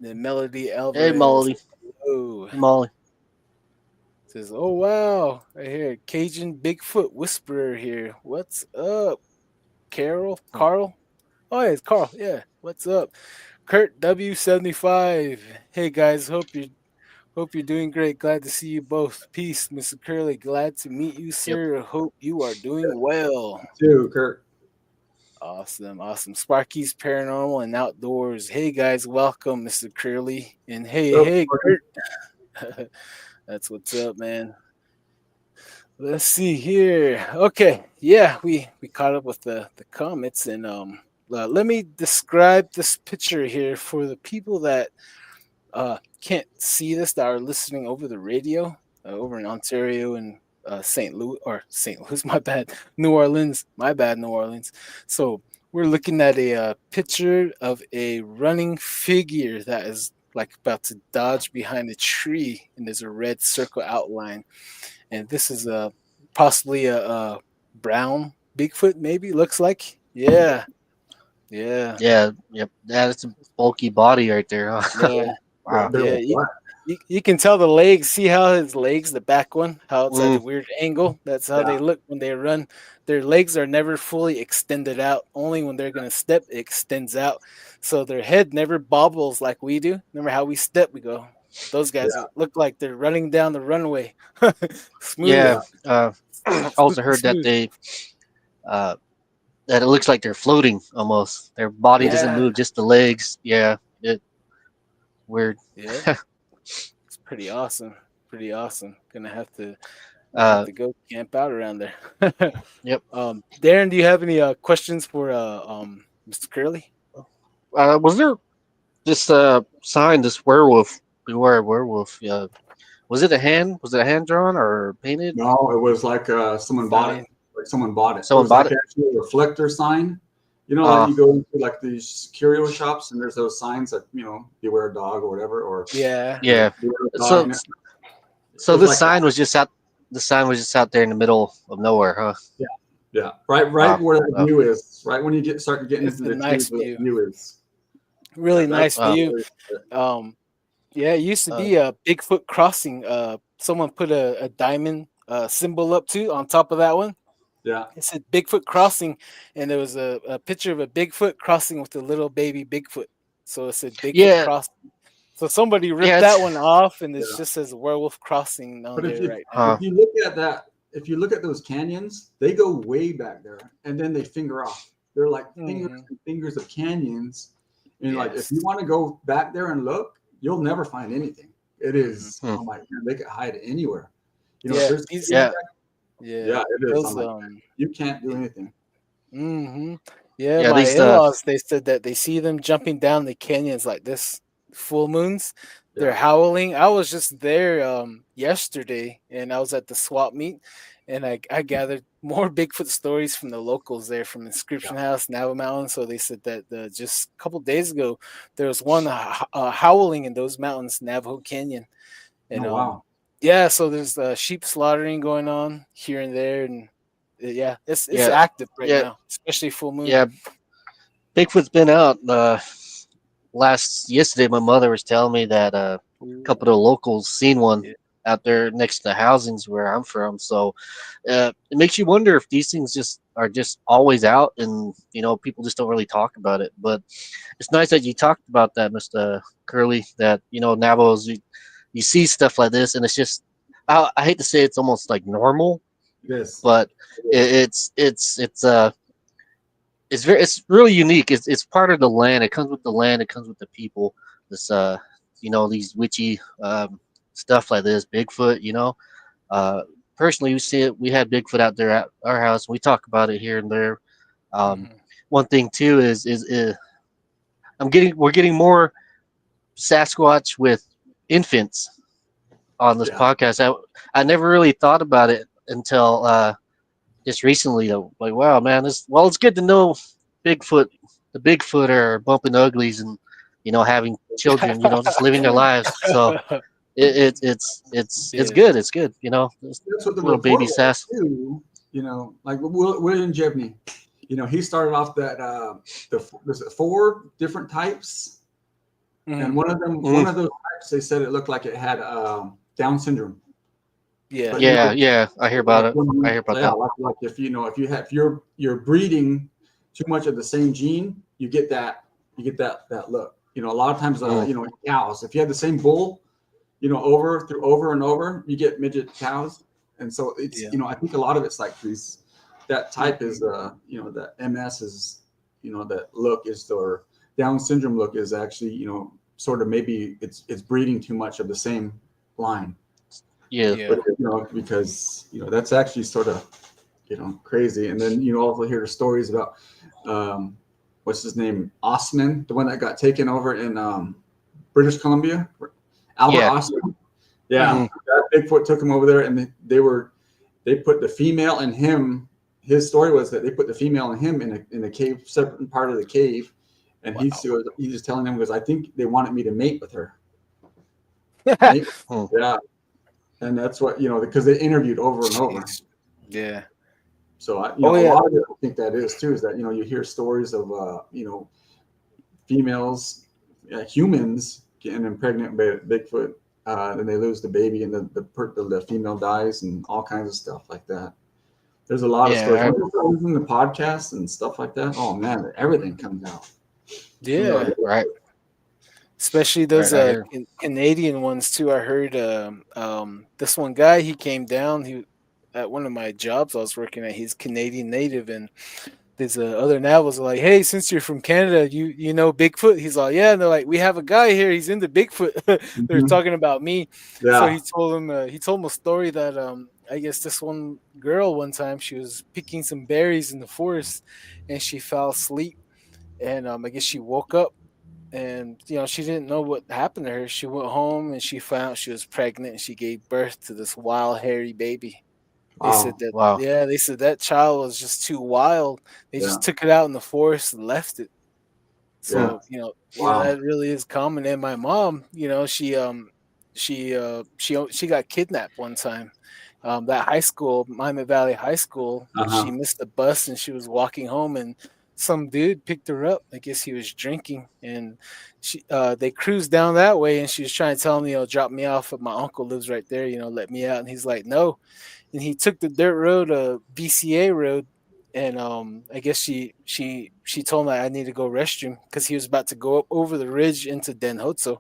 then Melody Hey, Alvarez. Molly. Hello. Hey, Molly. Says, "Oh wow, I hear Cajun Bigfoot Whisperer here. What's up, Carl? Oh yeah, it's Carl. Yeah, what's up, Kurt W75? Hey guys, hope you're doing great. Glad to see you both. Peace, Mr. Curly. Glad to meet you, Yep. sir. Hope you are doing well. Too, Kurt. Awesome, awesome. Sparky's Paranormal and Outdoors. Hey guys, welcome, Mr. Curly. And Oh, hey, Marty. Kurt. That's what's up, man. Let's see here. Okay, yeah, we caught up with the comments, and let me describe this picture here for the people that can't see this, that are listening over the radio over in Ontario and St. Louis, my bad, New Orleans, my bad, New Orleans. So we're looking at a picture of a running figure that is like about to dodge behind a tree, and there's a red circle outline, and this is possibly a brown Bigfoot, maybe looks like. Yeah, yeah, Yeah. Yep. That's a bulky body right there. Huh? yeah, Wow. They're yeah. like black. You can tell the legs. See how his legs, the back one, how it's at Mm, a weird angle. That's how Yeah. they look when they run. Their legs are never fully extended out. Only when they're gonna step, it extends out. So their head never bobbles like we do. Remember how we step? We go. Those guys Yeah. look like they're running down the runway. Smooth, yeah. Yeah. Also silky heard that smooth. uh, that it looks like they're floating almost. Their body doesn't Yeah, move, just the legs. Yeah. It weird. yeah. It's pretty awesome. Pretty awesome. Gonna have uh. to go camp out around there. Yep. Darren, do you have any questions for Mr. Curly? Was there this sign? This werewolf. Beware werewolf. Yeah. Was it a hand? Was it a hand drawn or painted? No, it was like someone bought it. Sign. Like someone bought it. It Someone was bought like it. actually a reflector sign. You know, like Uh. you go into like these curio shops and there's those signs that, beware a dog or whatever, or Yeah. Yeah. beware a dog. So And it so was this like that. sign was just out. The sign was just out there in the middle of nowhere, huh? Yeah. Yeah. Right Wow. where that Oh. view is. Right when you start getting It's into a the trees nice where that view. view is. Really That's nice Wow. view. really Um, yeah, it used to Uh, be a Bigfoot crossing. Someone put a diamond symbol up too on top of that one. yeah. It said Bigfoot crossing, and there was a picture of a Bigfoot crossing with a little baby Bigfoot. So it said Bigfoot yeah. crossing. So somebody ripped Yeah. that It's one off, and it Yeah. just says Werewolf Crossing on But if there you right now. huh. if you look at that, if you look at those canyons, they go way back there, and then they finger off. They're like fingers Mhm. and fingers of canyons, and like if Yes. you want to go back there and look, you'll never find anything. It is. Hmm. I'm like, man, they could hide anywhere. If Yeah. there's These. Yeah. Yeah. yeah, it is. I'm Those. like, you can't do anything. Hmm. Yeah. Yeah. My These in-laws, they said that they see them jumping down the canyons like this. Full moons. They're Yeah. howling. I was just there yesterday, and I was at the swap meet, and I gathered more Bigfoot stories from the locals there, from Yeah. Inscription House, Navajo Mountain. So they said that just a couple days ago there was one howling in those mountains, Navajo Canyon, and Oh wow. yeah. So there's sheep slaughtering going on here and there, and yeah, it's yeah. active right Yeah. now, especially full moon. Yeah. Bigfoot's been out. Yesterday, my mother was telling me that a Ooh, couple of the locals seen one yeah. out there next to the housings where I'm from. So it makes you wonder if these things just are just always out, and people just don't really talk about it. But it's nice that you talked about that, Mr. Curly. That Navajos, you see stuff like this, and it's just I hate to say it's almost like normal, Yes. but it's really unique. It's part of the land. It comes with the land. It comes with the people. This these witchy stuff like this, Bigfoot. Uh, Personally, we had Bigfoot out there at our house. We talk about it here and there. Um, Mhm. One thing too is we're getting more Sasquatch with infants on this Yeah. podcast. I never really thought about it until just recently. Though, like, wow, man, it's good to know Bigfoot, the Bigfoot are bumping uglies and having children, just living their lives. So it's Yeah. good. It's good. This That's what the little baby report was sass. too. Like William Jebney. He started off that there's 4 different types, and Mhm. one of those types, they said it looked like it had Down syndrome. Yeah. But Yeah. I hear about like it. when I hear about yeah, that. like if you're breeding too much of the same gene, you get that look. A lot of times, Mm, cows. If you have the same bull, over and over, you get midget cows. And so it's Yeah. I think a lot of it's like these that type Mhm. is the MS is that look is or Down syndrome look is actually sort of maybe it's breeding too much of the same line. yeah. But Yeah. because that's actually sort of crazy. And then also hear the stories about um what's his name, Osman, the one that got taken over in British Columbia, Albert Yeah. Osman. Yeah, Mhm. Mm, that Bigfoot took him over there, and they put the female in him. His story was that they put the female in him in a cave, separate part of the cave, and Wow. he's just telling them because I think they wanted me to mate with her. Mate, mm, yeah, and that's what because they interviewed over and over. Jeez. Yeah. So Oh a yeah. lot of it, I think that is too, is that you hear stories of females, humans getting impregnated by Bigfoot, then they lose the baby, and the female dies, and all kinds of stuff like that. There's a lot of stories. yeah. When you're listening to podcasts and stuff like that, oh man, everything comes out. Yeah. Right. Especially those Right. I hear. Canadian ones too. I heard this one guy, he came down, he at one of my jobs I was working at, he's Canadian native, and there's other Navajos are like, hey, since you're from Canada, you know Bigfoot? He's like, yeah. And they're like, we have a guy here, he's into Bigfoot. They're Mhm. talking about me. So Yeah. he told him a story that I guess this one girl one time she was picking some berries in the forest and she fell asleep, and I guess she woke up, and she didn't know what happened to her. She went home and she found out she was pregnant, and she gave birth to this wild hairy baby. They said Wow. that, Wow. yeah, they said that child was just too wild. They Yeah. just took it out in the forest and left it. Yeah. So, Wow. that really is common. And my mom, she got kidnapped one time. That high school, Miami Valley High School, Uh she huh. missed the bus and she was walking home, and some dude picked her up. I guess he was drinking, and they cruised down that way, and she was trying to tell him, drop me off. My uncle lives right there, let me out. And he's like, no. And he took the dirt road, BCA road, and I guess she told him I need to go restroom because he was about to go up over the ridge into Denhotso.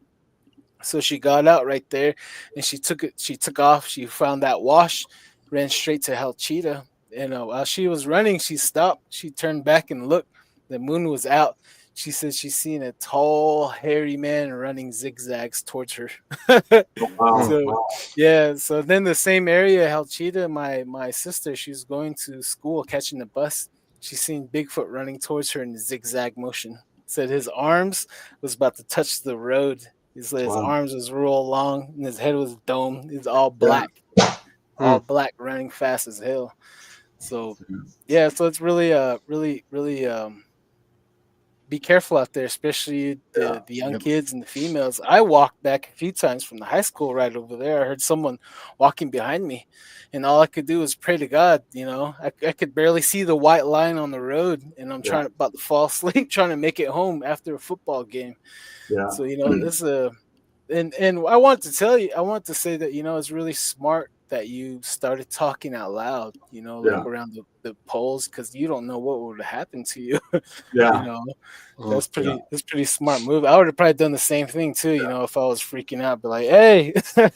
So she got out right there, and she took it. She took off. She found that wash, ran straight to Hell Cheetah. And while she was running, she stopped. She turned back and looked. The moon was out. She said she's seen a tall, hairy man running zigzags towards her. Mm, Wow. So Wow. yeah, so then the same area, Halchita, my sister, she's going to school, catching the bus. She's seen Bigfoot running towards her in zigzag motion. Said his arms was about to touch the road. His Wow. arms was real long, and his head was domed. He's Yeah. mm, all black, running fast as hell. So yeah, so it's really really be careful out there, especially Yeah. the young yep. kids and the females. I walked back a few times from the high school right over there. I heard someone walking behind me, and all I could do was pray to God. I could barely see the white line on the road, and I'm Yeah. trying about to fall asleep, trying to make it home after a football game. Yeah. So this and I want to tell you, I want to say that it's really smart that you started talking out loud. Yeah, Like around the polls, because you don't know what would have happened to you. you yeah, know, Mm. yeah, that's pretty smart move. I would have probably done the same thing too. yeah. If I was freaking out, be like, hey, It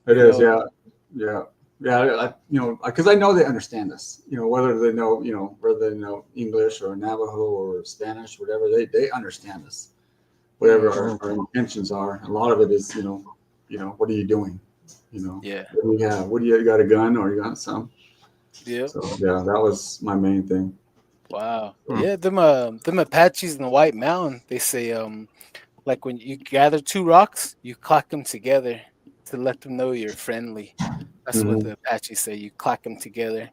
you is. know, Yeah, yeah, yeah. Because I know they understand us. Whether they know, whether they know English or Navajo or Spanish, whatever, they understand us. Whatever mm, our intentions are. A lot of it is, what are you doing? yeah, What do you have? What do you got, a gun or you got some? yeah. So yeah, that was my main thing. Wow. Mm. Yeah, them Apaches in the White Mountain, they say like when you gather two rocks, you clack them together to let them know you're friendly. That's what Hmm. the Apaches say. You clack them together.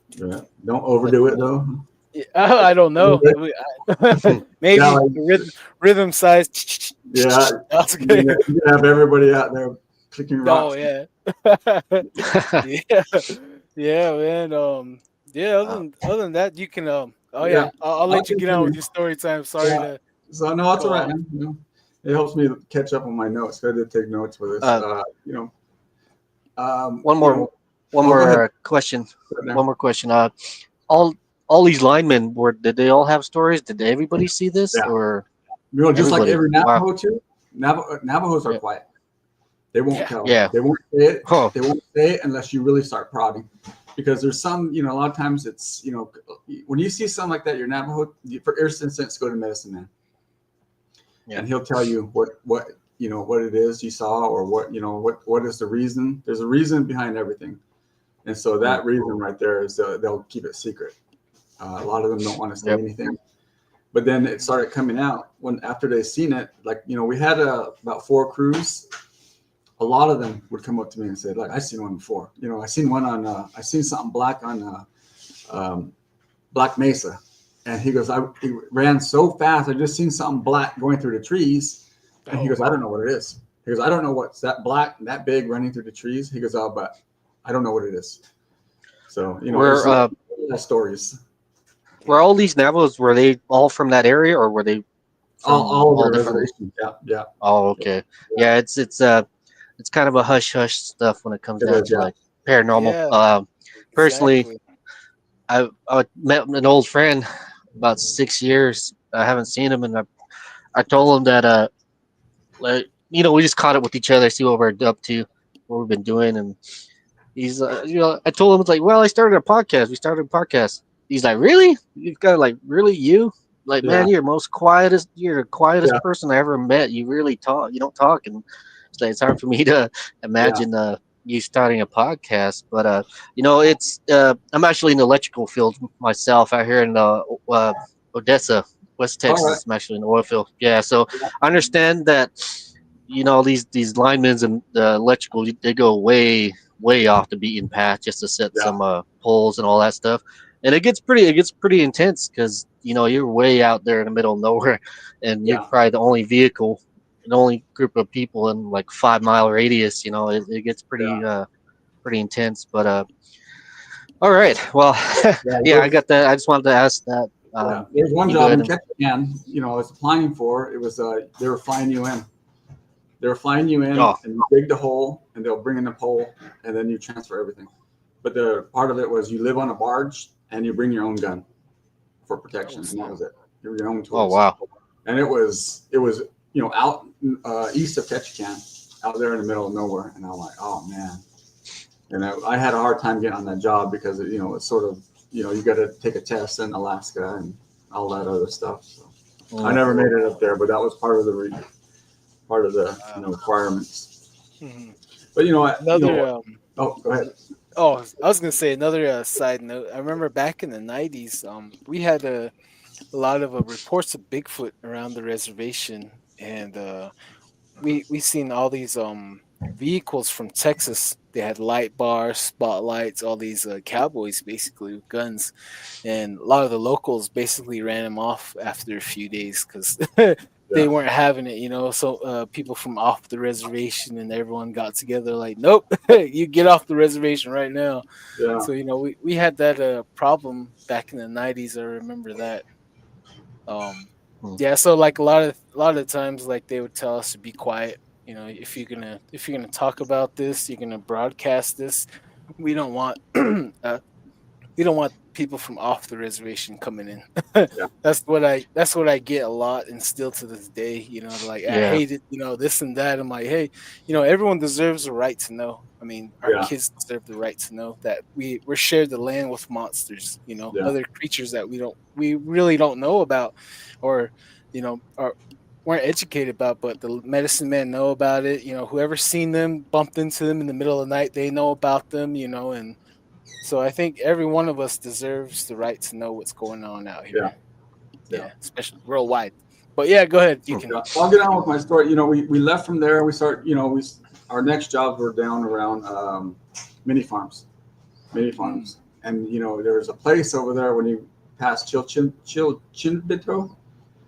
Yeah. Don't Let overdo them it know. though. Yeah, I don't know. Yeah, Maybe like, the rhythm size. yeah. That's You good. have everybody out there clicking Oh rocks. yeah. Yeah. Yeah, man. Yeah, Uh, other than that, you can oh yeah, yeah. I'll I'll let you get on with continue. your story time. Sorry Yeah. to So no, it's all go right, off. man. It helps me catch up on my notes. I did take notes for this. uh, Um, one you more know. one Oh, go ahead. more question. Right One there. more question. All all these linemen did they all have stories? Did everybody see this Yeah. or Just like everybody? every Wow. Navajo too. Navajos are Yeah. quiet. They won't Yeah. tell. Yeah. They won't say it. Oh. They won't say it unless you really start prodding. Because there's some, a lot of times it's, when you see something like that, your Navajo, for instance, go to Medicine Man, Yeah. and he'll tell you what it is you saw, or what is the reason. There's a reason behind everything, and so Mm. that reason right there is they'll keep it secret. A lot of them don't want to say Yep. anything. But then it started coming out after they seen it. Like we had about 4 crews. A lot of them would come up to me and say, like, I seen one before. I seen one on. I seen something black on um, Black Mesa, and he goes, he ran so fast. I just seen something black going through the trees, and he Oh, goes, I don't know what it is. He goes, I don't know what's that black, that big running through the trees. He goes, oh, but I don't know what it is. So Were there's little stories. were yeah. all these Navajos were they all from that area or were they from All over all the different? reservation. Yeah, yeah, Oh, okay. yeah. Yeah, it's kind of a hush hush stuff when it comes It down is. to Yeah, like paranormal. Yeah, Personally, exactly. I met an old friend about 6 years. I haven't seen him, and I told him that like we just caught up with each other, see what we're up to, what we've been doing, and he's I told him it's like, well, I started a podcast. We started a podcast. He's like, really? You've got like really you? Like, yeah, man, you're the yeah, quietest person I ever met. You really talk. You don't talk, and it's like it's hard for me to yeah. imagine you starting a podcast. But it's I'm actually in the electrical field myself out here in Odessa, West All right. Texas. I'm actually in the oil field. Yeah, so Yeah, I understand that these linemen and the electrical they go way off the beaten path just to set yeah, some poles and all that stuff, and it gets pretty intense because you're way out there in the middle of nowhere, and you're yeah, probably the only group of people in like 5 mile radius. It gets yeah, pretty intense. But all right, well, yeah. yeah, I got that. I just wanted to ask that. Yeah, there's one You go job ahead in and Ketchikan, I was applying for. It was they were flying you in. They were flying you in, oh and you dig the hole, and they'll bring in the pole, and then you transfer everything. But the part of it was you live on a barge, and you bring your own gun for Oh, protection, and that snap. was it. Your own oh tools, wow. and it was out east of Ketchikan, out there in the middle of nowhere, and I'm like, oh man. And I had a hard time getting on that job because it's sort of you got to take a test in Alaska and all that other stuff. So I Mm. never made it up there, but that was part of the Wow. requirements. Mhm. But Another oh, go ahead. oh, I was gonna say another side note. I remember back in the '90s, we had a lot of reports of Bigfoot around the reservation, and we seen all these vehicles from Texas. They had light bars, spotlights, all these cowboys basically with guns, and a lot of the locals basically ran them off after a few days because they Yeah, weren't having it. So people from off the reservation and everyone got together like, nope, you get off the reservation right now. yeah, So we had that problem back in the '90s. I remember that. Um, Mm. yeah, so like a lot of times like they would tell us to be quiet. You know, if you're gonna talk about this, you're gonna broadcast this. We don't want we don't want people from off the reservation coming in. Yeah. That's what I get a lot, and still to this day, you know, like I Yeah. hate it, you know, this and that. I'm like, hey, you know, everyone deserves the right to know. I mean, our Yeah. kids deserve the right to know that we're shared the land with monsters, you know, Yeah. other creatures that we really don't know about, or you know, are weren't educated about, but the medicine men know about it. You know, whoever's seen them, bumped into them in the middle of the night, they know about them. You know, and so I think every one of us deserves the right to know what's going on out here. Yeah. Yeah. Yeah, especially worldwide. But yeah, go ahead. You Hmm. can. Yeah. I'll get on with my story. You know, we left from there. We start. You know, our next jobs were down around mini farms, and you know there was a place over there when you pass Chinbito, right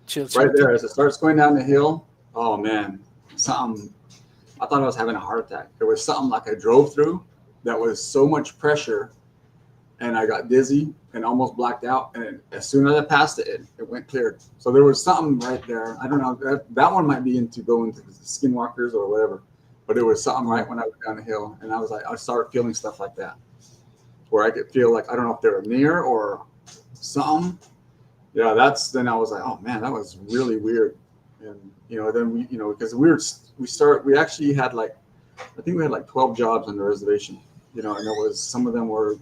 Chill. there as it starts going down the hill. Oh man, something. I thought I was having a heart attack. There was something like I drove through that was so much pressure, and I got dizzy and almost blacked out. And as soon as I passed it, it went clear. So there was something right there. I don't know. That one might be into going to the skinwalkers or whatever, but it was something right when I went down the hill, and I was like, I started feeling stuff like that, where I could feel like I don't know if they were near or something. Yeah, then I was like, oh man, that was really weird. And you know, then we, you know, because we actually had like, I think we had like 12 jobs on the reservation, you know, and it was, some of them were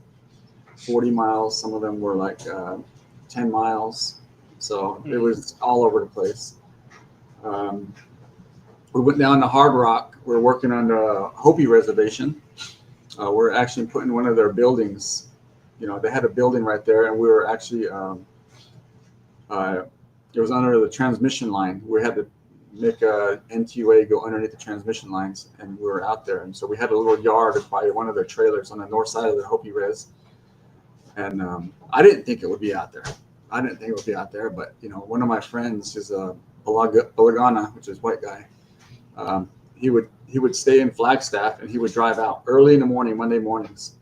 40 miles, some of them were like 10 miles, so it was all over the place. um, we went down to Hard Rock. We're working on the Hopi reservation. We're actually putting one of their buildings, you know, they had a building right there, and we were actually it was under the transmission line. We had to make a NTUA go underneath the transmission lines, and we were out there. And so we had a little yard by one of their trailers on the north side of the Hopi res. And I didn't think it would be out there. But you know, one of my friends is a Balagana, which is white guy. He would stay in Flagstaff, and he would drive out early in the morning, Monday mornings.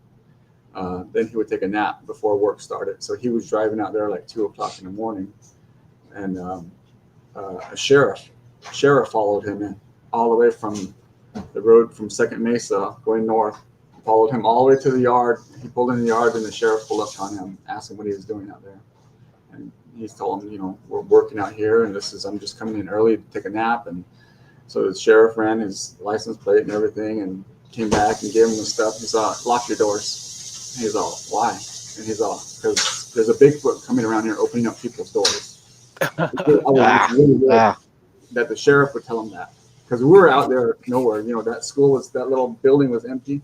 Then he would take a nap before work started. So he was driving out there like 2 o'clock in the morning, and a sheriff followed him in all the way from the road from Second Mesa going north. Followed him all the way to the yard. He pulled in the yard, and the sheriff pulled up on him, asked him what he was doing out there. And he told him, you know, we're working out here, and I'm just coming in early to take a nap. And so the sheriff ran his license plate and everything, and came back and gave him the stuff. He's all, lock your doors. And he's all, why? And he's all, because there's a Bigfoot coming around here opening up people's doors. It's really weird that the sheriff would tell him that, because we were out there nowhere. You know, that little building was empty.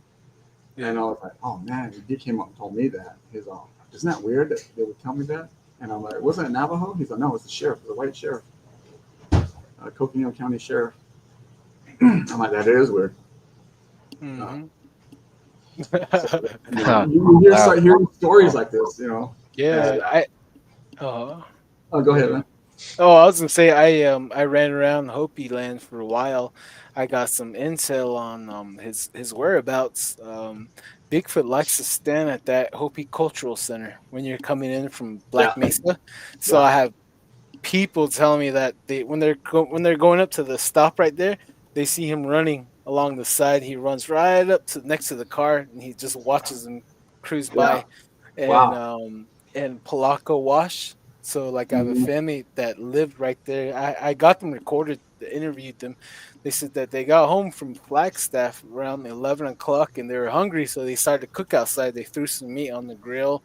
And I was like, oh man, he came up and told me that. He's all, isn't that weird that they would tell me that? And I'm like, wasn't it Navajo? He's like, no, it's the sheriff, the white sheriff, Coconino County Sheriff. I'm like, that is weird. Mm-hmm. You start hearing stories like this, you know. Yeah, Oh, go ahead, man. Oh, I was gonna say I ran around Hopi land for a while. I got some intel on his whereabouts. Bigfoot likes to stand at that Hopi Cultural Center when you're coming in from Black Mesa. So I have people telling me that when they're going up to the stop right there, they see him running along the side. He runs right up to next to the car, and he just watches them cruise by. And Palaco Wash. So like I have a family that lived right there. I got them recorded, interviewed them. They said that they got home from Flagstaff around 11 o'clock, and they were hungry, so they started to cook outside. They threw some meat on the grill,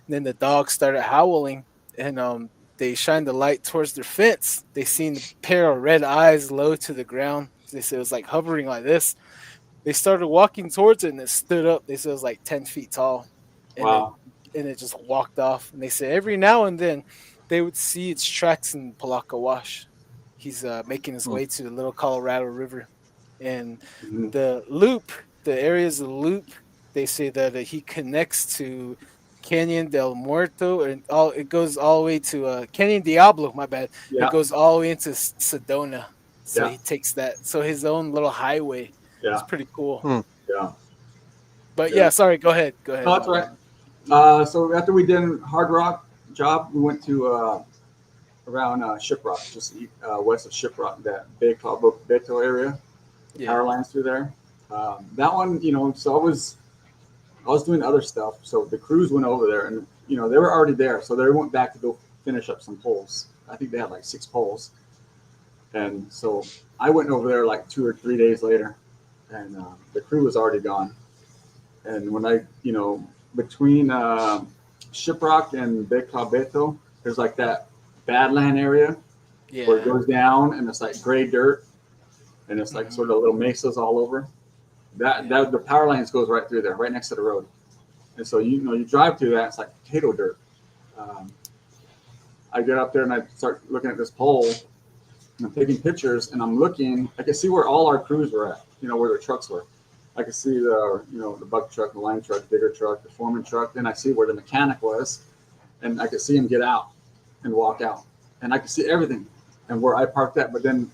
and then the dogs started howling, and they shined the light towards their fence. They seen a pair of red eyes low to the ground. They said it was like hovering like this. They started walking towards it, and it stood up. They said it was like 10 feet tall, and it just walked off. And they said every now and then they would see its tracks in Palaka Wash. He's making his way to the Little Colorado River, and the loop, the areas of the loop, they say that he connects to Canyon del Muerto, and it goes all the way to Canyon Diablo. My bad. It goes all the way into Sedona. So he takes that. So his own little highway. It's pretty cool. Yeah. But yeah, sorry. Go ahead. No, that's right. So after we did Hard Rock job, we went to around Shiprock, just west of Shiprock, that Bay Cabo Beto area. Yeah. power lines through there. That one, so I was doing other stuff. So the crews went over there, and they were already there, so they went back to go finish up some poles. I think they had like 6 poles, and so I went over there like 2 or 3 days later, and the crew was already gone. And when between Shiprock and Beto, there's like that badland area where it Yeah. goes down, and it's like gray dirt, and it's like Mhm. sort of little mesas all over. That the power lines goes right through there, right next to the road. And so you drive through that, it's like potato dirt. Um, I get up there and I start looking at this pole, and I'm taking pictures, and I'm looking. I can see where all our crews were at, where their trucks were. I can see the buck truck, the line truck, digger truck, the foreman truck. Then I see where the mechanic was, and I could see him get out and walk out, and I could see everything and where I parked at. But then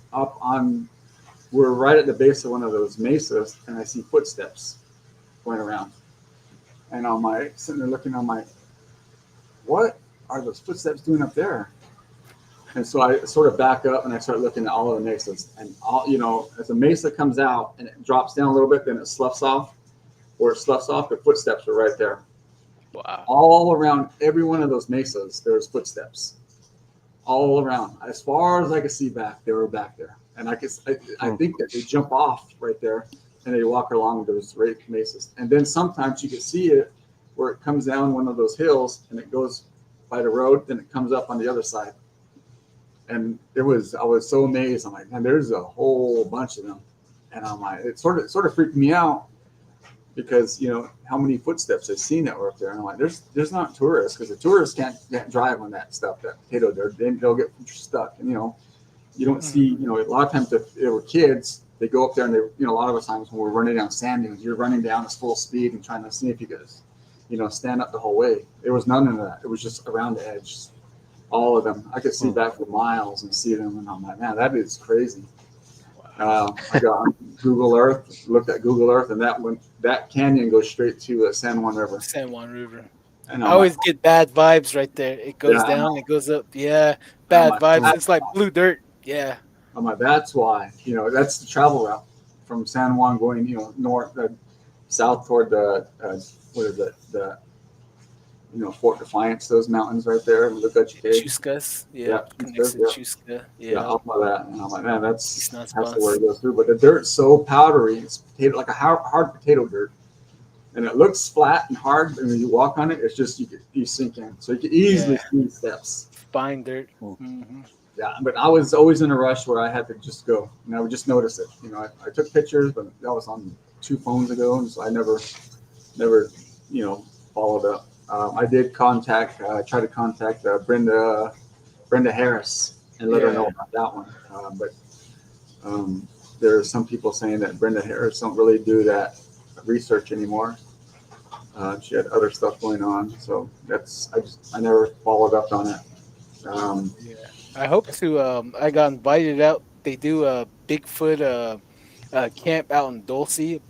we're right at the base of one of those mesas, and I see footsteps going around. And I'm like sitting there looking, I'm like, what are those footsteps doing up there? And so I sort of back up and I start looking at all of the mesas. And as a mesa comes out and it drops down a little bit, then it sloughs off. Where it sloughs off, the footsteps are right there. Wow. All around every one of those mesas, there's footsteps. All around. As far as I could see back, they were back there. And I think that they jump off right there and they walk along those mesas. And then sometimes you can see it where it comes down one of those hills and it goes by the road, then it comes up on the other side. And I was so amazed. I'm like, man, there's a whole bunch of them. And I'm like, it sort of freaked me out because how many footsteps I've seen that were up there. And I'm like, there's not tourists, because the tourists can't drive on that stuff, that potato dirt. They'll get stuck. And you don't see, a lot of times if they were kids, they go up there and they, a lot of the times when we're running down sand dunes, you're running down at full speed and trying to see if you could, stand up the whole way. There was none of that. It was just around the edge. All of them. I could see back for miles and see them. And I'm like, man, that is crazy. I got on Google Earth, looked at Google Earth, and that canyon goes straight to the San Juan River. San Juan River. And I I'm always like, get bad vibes right there. It goes down, it goes up. Yeah, bad vibes. It's like blue dirt. Yeah. I'm like, that's why. That's the travel route from San Juan going, north, south toward the what is it? The Fort Defiance, those mountains right there, and look at your cave. Chuscas. Yeah. Connects to Chusca. Yeah, off of that. And I'm like, man, that's the where it goes through. But the dirt's so powdery, it's potato, like a hard potato dirt. And it looks flat and hard, and when you walk on it, it's just you sink in. So you can easily see steps. Fine dirt. Mm-hmm. Yeah, but I was always in a rush where I had to just go, and I would just notice it. I took pictures, but that was on 2 phones ago, and so I never, followed up. I did try to contact Brenda Harris and let her know about that one. But there are some people saying that Brenda Harris don't really do that research anymore. She had other stuff going on, so I never followed up on it. I hope to. I got invited out. They do a Bigfoot camp out in Dulce,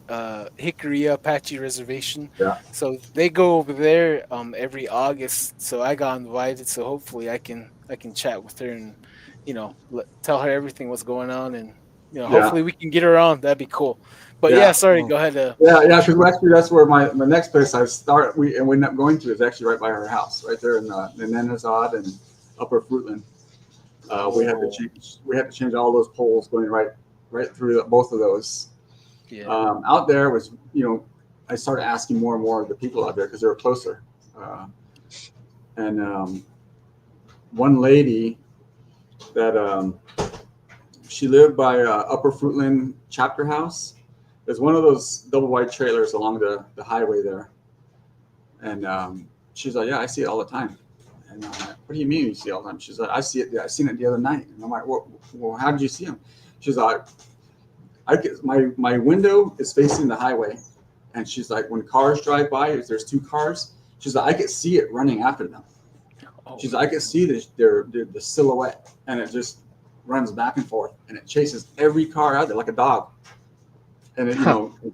Hickory Apache Reservation. Yeah. So they go over there every August. So I got invited. So hopefully I can chat with her and tell her everything what's going on, and hopefully we can get her on. That'd be cool. But sorry, go ahead. Because actually that's where my next place we ended up going to is actually right by her house, right there in Nanazad and Upper Fruitland. We had to change all those poles going right through both of those. Yeah. Out there was, I started asking more and more of the people out there because they were closer. And one lady that she lived by Upper Fruitland Chapter House. There's one of those double wide trailers along the highway there. And she's like, yeah, I see it all the time. And I'm like, what do you mean you see it all the time? She's like, I see it. I seen it the other night. And I'm like, well, how did you see them? She's like, my window is facing the highway. And she's like, when cars drive by, if there's 2 cars, she's like, I could see it running after them. She's like, I could see the silhouette, and it just runs back and forth, and it chases every car out there like a dog. And it,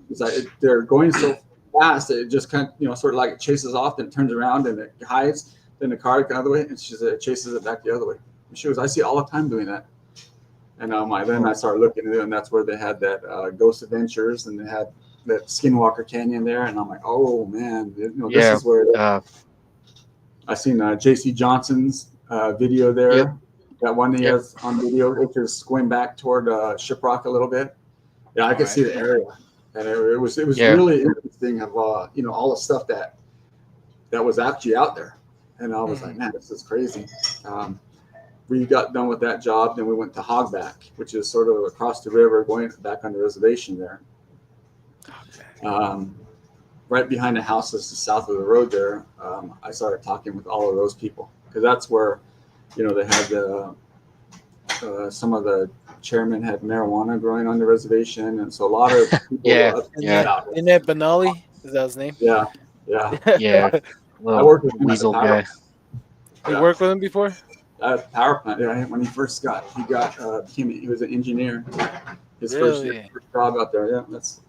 it's like they're going so fast that it just kind of, sort of like it chases off, then it turns around and it hides. Then the car the other way, and it chases it back the other way. And she goes, I see it all the time doing that. And then I started looking at it, and that's where they had that Ghost Adventures, and they had that Skinwalker Canyon there. And I'm like, oh man, this is where I seen J.C. Johnson's video there. Yep. That one he has on video, which is going back toward Shiprock a little bit. Yeah, I could see the area, and it was really interesting of all the stuff that was actually out there. And I was like, man, this is crazy. We got done with that job, then we went to Hogback, which is sort of across the river, going back on the reservation there. Right behind the houses south of the road there, I started talking with all of those people, because that's where, they had some of the chairmen had marijuana growing on the reservation, and so a lot of people In that Benali, is that his name? Yeah. Well, I worked with him weasel guy. You worked with him before? Power plant. Yeah, when he first he was an engineer. His first job out there. Yeah, that's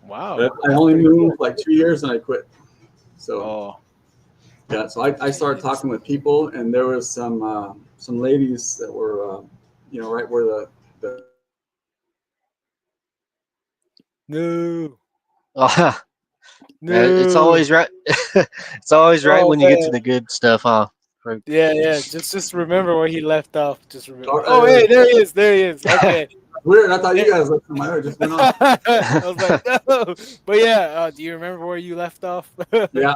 wow. I only knew him for like 2 years and I quit. So so I started talking with people, and there was some ladies that were right where the No. Man, it's always right. It's always right when you get to the good stuff, huh? Yeah. Just remember where he left off. Just remember. Oh, hey, there he is. Okay. Weird. I thought you guys looked at my hair. Just went off. I was like, no. But yeah, do you remember where you left off? Yeah.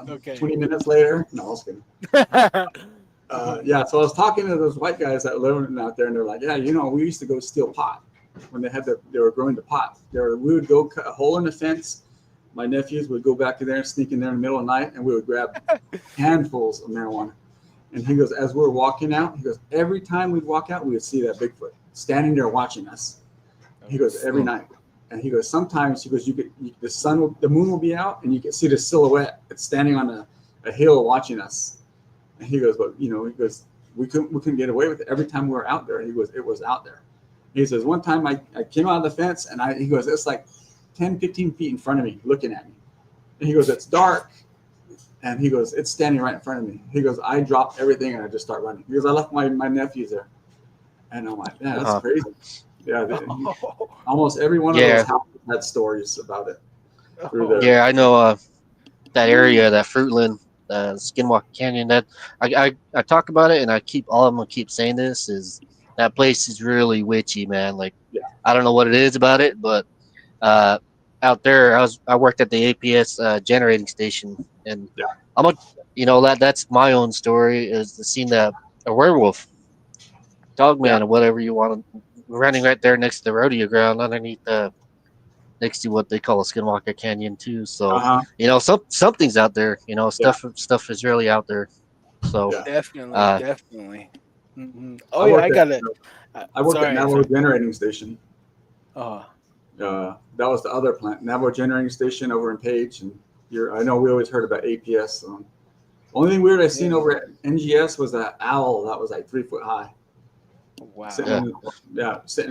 Okay. 20 minutes later. No, I was kidding. So I was talking to those white guys that were living out there, and they're like, yeah, we used to go steal pot when they were growing the pot. We would go cut a hole in the fence. My nephews would go back in there and sneak in there in the middle of the night, and we would grab handfuls of marijuana. And he goes, as we're walking out, he goes, every time we'd walk out, we would see that Bigfoot standing there watching us. He goes, every night. And he goes, sometimes, he goes, the moon will be out, and you can see the silhouette that's standing on a hill watching us. And he goes, but he goes, we couldn't get away with it. Every time we were out there, he goes, it was out there. He says, one time I came out of the fence, and he goes, it's like 10, 15 feet in front of me, looking at me. And he goes, it's dark. And he goes, it's standing right in front of me. He goes, I dropped everything and I just start running. He goes, I left my nephews there. And I'm like, man, that's crazy. Yeah, almost every one of those houses had stories about it. Yeah, I know that area, that Fruitland, Skinwalker Canyon. That I talk about it, and I'm gonna keep saying this is that place is really witchy, man. Like, I don't know what it is about it, but out there, I worked at the APS generating station, and that's my own story, is to see a werewolf, Dogman, or whatever you want, running right there next to the rodeo ground, underneath next to what they call a Skinwalker Canyon too. So something's out there. Stuff is really out there. So definitely. Mm-hmm. Oh yeah, I worked at Navajo Generating Station. That was the other plant, Navajo Generating Station over in Page, and I know we always heard about APS. Only thing weird I seen over at NGS was an owl that was like 3 foot high. Wow. Sitting in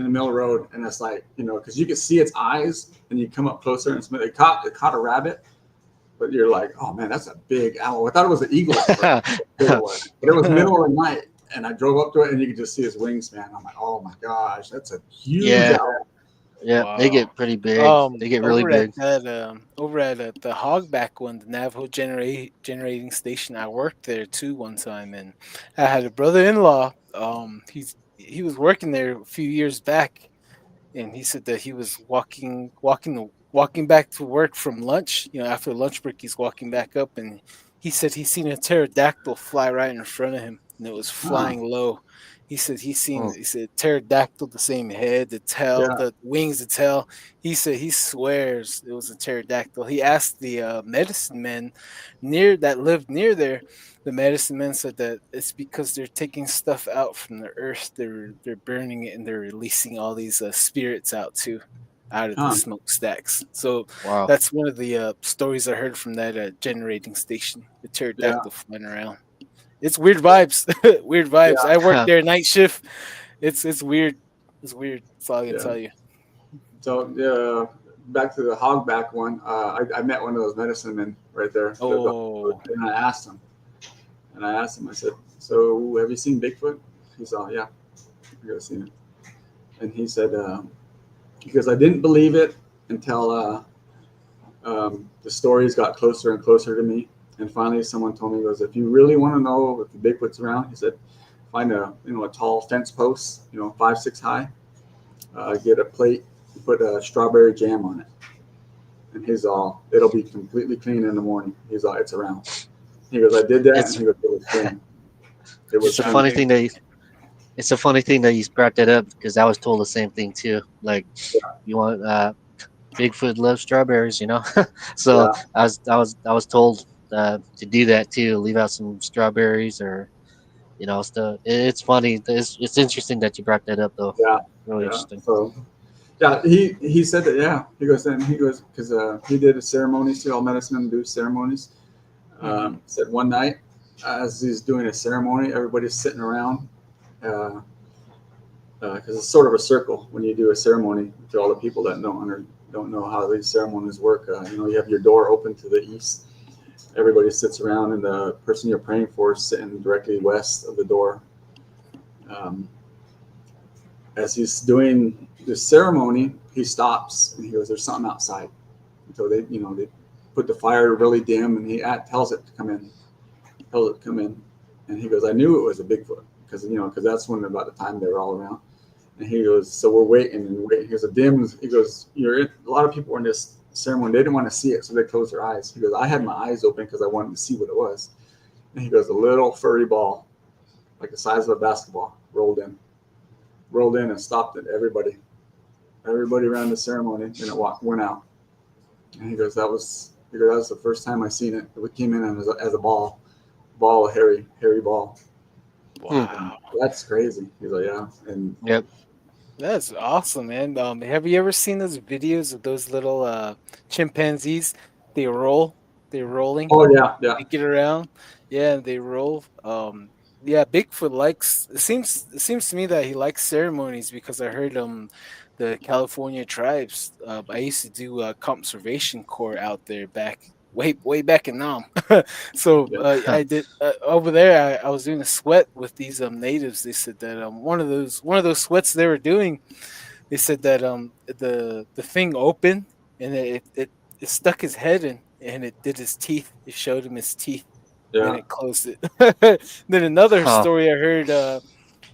the middle of the road, and it's like, because you could see its eyes, and you come up closer, and it caught a rabbit, but you're like, oh man, that's a big owl. I thought it was an eagle, but it was middle of the night, and I drove up to it, and you could just see its wingspan. I'm like, oh my gosh, that's a huge owl. Yeah, wow. They get pretty big. They get really big. Over at the Hogback one, the Navajo generating station, I worked there too one time, and I had a brother-in-law. He was working there a few years back, and he said that he was walking back to work from lunch. After lunch break, he's walking back up, and he said he seen a pterodactyl fly right in front of him, and it was flying low. He said he said pterodactyl, the same head, the tail, the wings, the tail. He said he swears it was a pterodactyl. He asked the medicine men that lived near there. The medicine men said that it's because they're taking stuff out from the earth. They're burning it, and they're releasing all these spirits out of the smokestacks. So that's one of the stories I heard from that generating station. The pterodactyl flying around. It's weird vibes. Weird vibes. I work there night shift. It's weird. It's weird. That's all I can tell you. So back to the Hogback one. I met one of those medicine men right there. And I asked him. I said, so have you seen Bigfoot? He said, yeah. You guys seen it? And he said, because I didn't believe it until the stories got closer and closer to me. And finally, someone told me, he goes, if you really want to know if the Bigfoot's around, he said, find a tall fence post, 5, 6 high, get a plate, put a strawberry jam on it. And he's all, it'll be completely clean in the morning. He's all, it's around. He goes, I did that. It's And he goes, it was clean. It was it's a clean. funny thing that it's a funny thing that you brought that up because I was told the same thing too. Like, you want Bigfoot loves strawberries, so Yeah. I was told to do that too. Leave out some strawberries or stuff. It's funny. It's interesting that you brought that up though. Yeah. Really Yeah. interesting. So, yeah, he said that, yeah. He goes, because he did a ceremonies too. All medicine men do ceremonies. Said one night, as he's doing a ceremony, everybody's sitting around. Because it's sort of a circle when you do a ceremony to all the people that don't know how these ceremonies work. You have your door open to the east. Everybody sits around, and the person you're praying for is sitting directly west of the door. As he's doing the ceremony, he stops and he goes, "There's something outside." So they put the fire really dim, and he tells it to come in. Tells it to come in, and he goes, "I knew it was a Bigfoot because that's when about the time they were all around." And he goes, so we're waiting and waiting. He goes, he goes, a lot of people were in this ceremony. They didn't want to see it, so they closed their eyes. He goes, I had my eyes open because I wanted to see what it was. And he goes, a little furry ball, like the size of a basketball, rolled in and stopped at everybody around the ceremony, and it went out. And he goes, that was the first time I seen it. It came in as a ball, a hairy ball. Wow. That's crazy. He's like, yeah. And Yep. That's awesome, man. Have you ever seen those videos of those little chimpanzees? They roll. They're rolling. oh yeah, yeah, They get around. Yeah, they roll. Yeah, Bigfoot likes. It seems to me that he likes ceremonies because I heard the California tribes. I used to do conservation corps out there way back in Nam. So yeah. I did over there. I was doing a sweat with these natives. They said that one of those sweats they were doing. They said that the thing opened and it stuck his head in and it did his teeth. It showed him his teeth. Then Yeah. it closed it. Then another Huh. story I heard.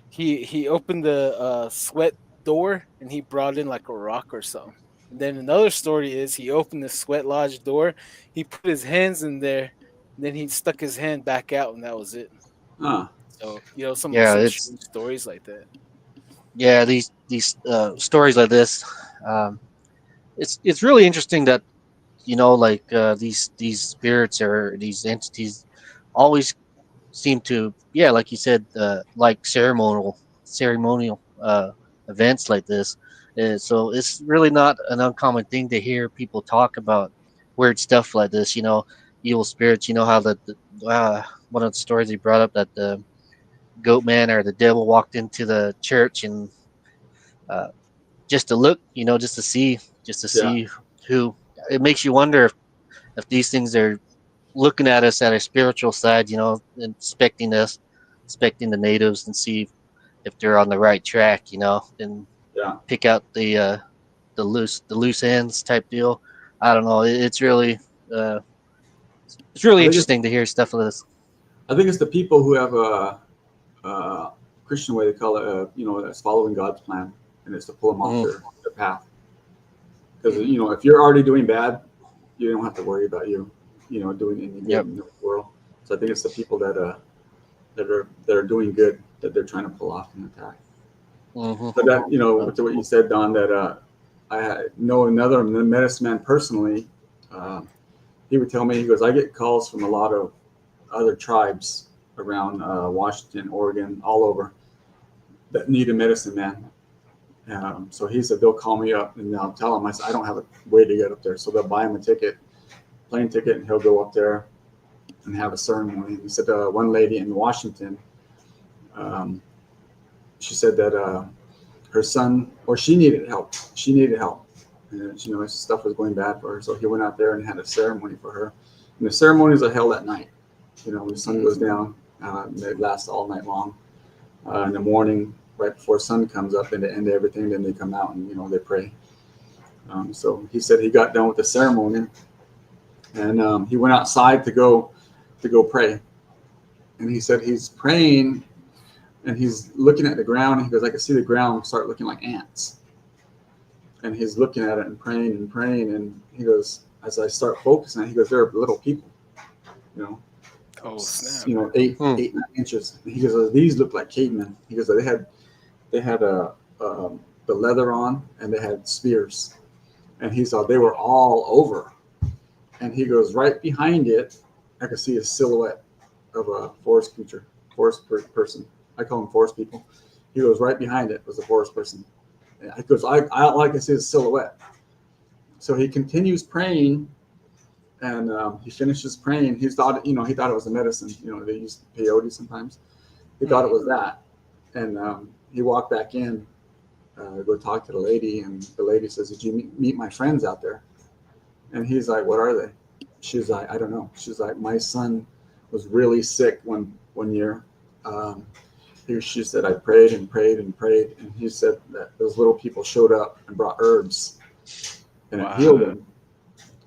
He opened the sweat door and he brought in like a rock or something. And then another story is he opened the sweat lodge door. He put his hands in there. And then he stuck his hand back out, and that was it. Huh. So some Yeah. some It's strange stories like that. yeah. These stories like this. Um, it's really interesting that like these spirits or these entities always seem to, yeah, like you said, like ceremonial events like this. So it's really not an uncommon thing to hear people talk about weird stuff like this. Evil spirits. You know how one of the stories he brought up that the goat man or the devil walked into the church and uh, just to look, just to Yeah. see who. It makes you wonder if these things are looking at us at a spiritual side, inspecting us, inspecting the natives, and see if they're on the right track, and Yeah. pick out the loose ends type deal. I don't know. Uh, it's I really think it's interesting to hear stuff like this. I think it's the people who have a Christian way they call it, that's following God's plan, and it's to pull them off Mm, their path. Because Mhm. if you're already doing bad, you don't have to worry about doing any good yep. in the world. So I think it's the people that are doing good that they're trying to pull off an attack. Hmm. But that to what you said, Don, that know another medicine man personally. Uh, he would tell me, he goes, I get calls from a lot of other tribes around Washington, Oregon, all over that need a medicine man. So he said they'll call me up and I'll tell them, I said, I don't have a way to get up there. So they'll buy him a plane ticket, and he'll go up there and have a ceremony. He said one lady in Washington, um, she said that her son, or she needed help. She needed help. And, stuff was going bad for her. So he went out there and had a ceremony for her. And the ceremonies are held at night. The sun goes down. And it lasts all night long. In the morning, right before sun comes up and to end everything. Then they come out and they pray. So he said he got done with the ceremony, and he went outside to go pray. And he said he's praying, and he's looking at the ground. He goes, I can see the ground start looking like ants. And he's looking at it and praying and praying. And he goes, as I start focusing, he goes, there are little people, Oh snap! 8-9 inches. And he goes, these look like cavemen. He goes, they had the leather on, and they had spears. And he saw they were all over. And he goes, right behind it, I could see a silhouette of a forest creature, person. I call them forest people. He goes, right behind it was a forest person. And he goes, all I can see is a silhouette. So he continues praying, and he finishes praying. He thought it was a medicine. They use peyote sometimes. He thought it was that. And he walked back in, go talk to the lady, and the lady says, did you meet my friends out there? And he's like, what are they? She's like, I don't know. She's like, my son was really sick one year. She said, I prayed and prayed and prayed. And he said that those little people showed up and brought herbs, and it healed him.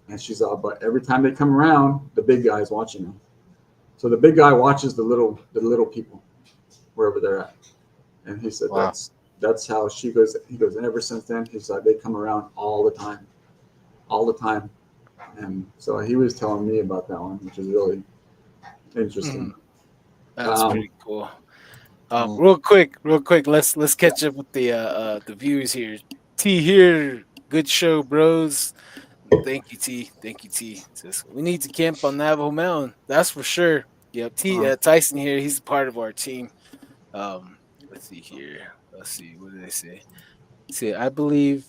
And she's all, but every time they come around, the big guy's watching them. So the big guy watches the little people wherever they're at. And he said, that's how she goes. He goes, and ever since then, he's like, they come around all the time. And so he was telling me about that one, which is really interesting. That's pretty cool. Real quick, let's catch up with the viewers here. T here, good show, bros. Thank you, T. Says, we need to camp on Navajo Mountain. That's for sure. Yeah, Tyson here. He's a part of our team. Let's see here. Let's see. What did they say? See, I believe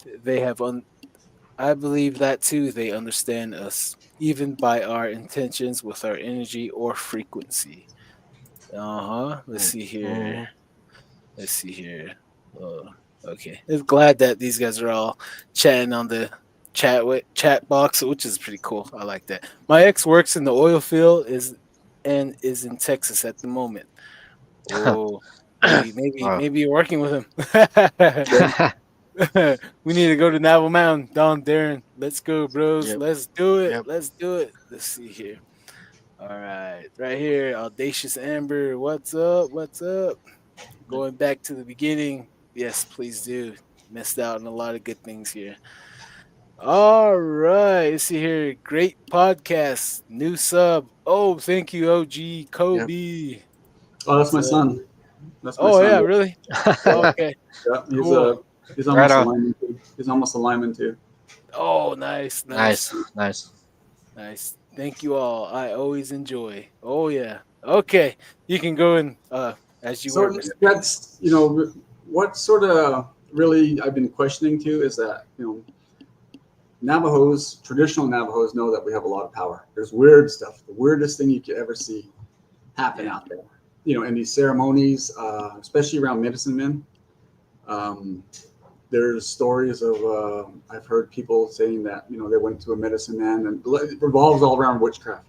that too. They understand us, even by our intentions, with our energy or frequency. Let's see here. Okay. I'm glad that these guys are all chatting on the chat box, which is pretty cool. I like that. My ex works in the oil field is in Texas at the moment. Oh, maybe you're working with him. We need to go to Navajo Mountain. Don, Darren, let's go, bros. Yep. Let's do it. Yep. Let's do it. Let's see here. All right, right here, Audacious Amber. What's up? Going back to the beginning. Yes, please do. Missed out on a lot of good things here. All right, let's see here. Great podcast. New sub. Oh, thank you, OG Kobe. Oh, that's my son. That's my Oh son. yeah, really? Okay. Yeah, Cool. he's almost a lineman too. He's almost a lineman too. Oh, nice. Nice. Thank you all. I always enjoy. Oh yeah. Okay, you can go and as you were. That's what sort of really I've been questioning too is that traditional Navajos know that we have a lot of power. There's weird stuff, the weirdest thing you could ever see happen out there. In these ceremonies, especially around medicine men. There's stories of I've heard people saying that they went to a medicine man, and it revolves all around witchcraft.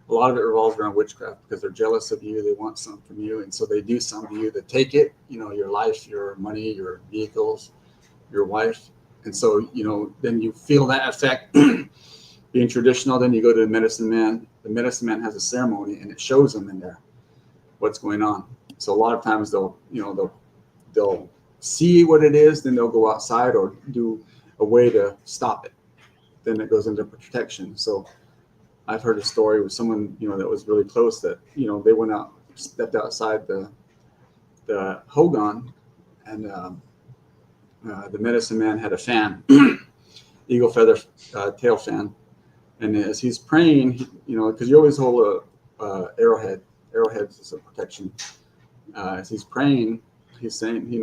A lot of it revolves around witchcraft because they're jealous of you. They want something from you, and so they do something to you to take it. Your life, your money, your vehicles, your wife, and so then you feel that effect. Being traditional, then you go to the medicine man. The medicine man has a ceremony, and it shows them in there what's going on. So a lot of times they'll see what it is, then they'll go outside or do a way to stop it. Then it goes into protection. So I've heard a story with someone that was really close that they went out, stepped outside the hogan, and the medicine man had a fan, eagle feather tail fan, and as he's praying, because you always hold a arrowhead. Arrowheads is a protection. As he's praying, he's saying, he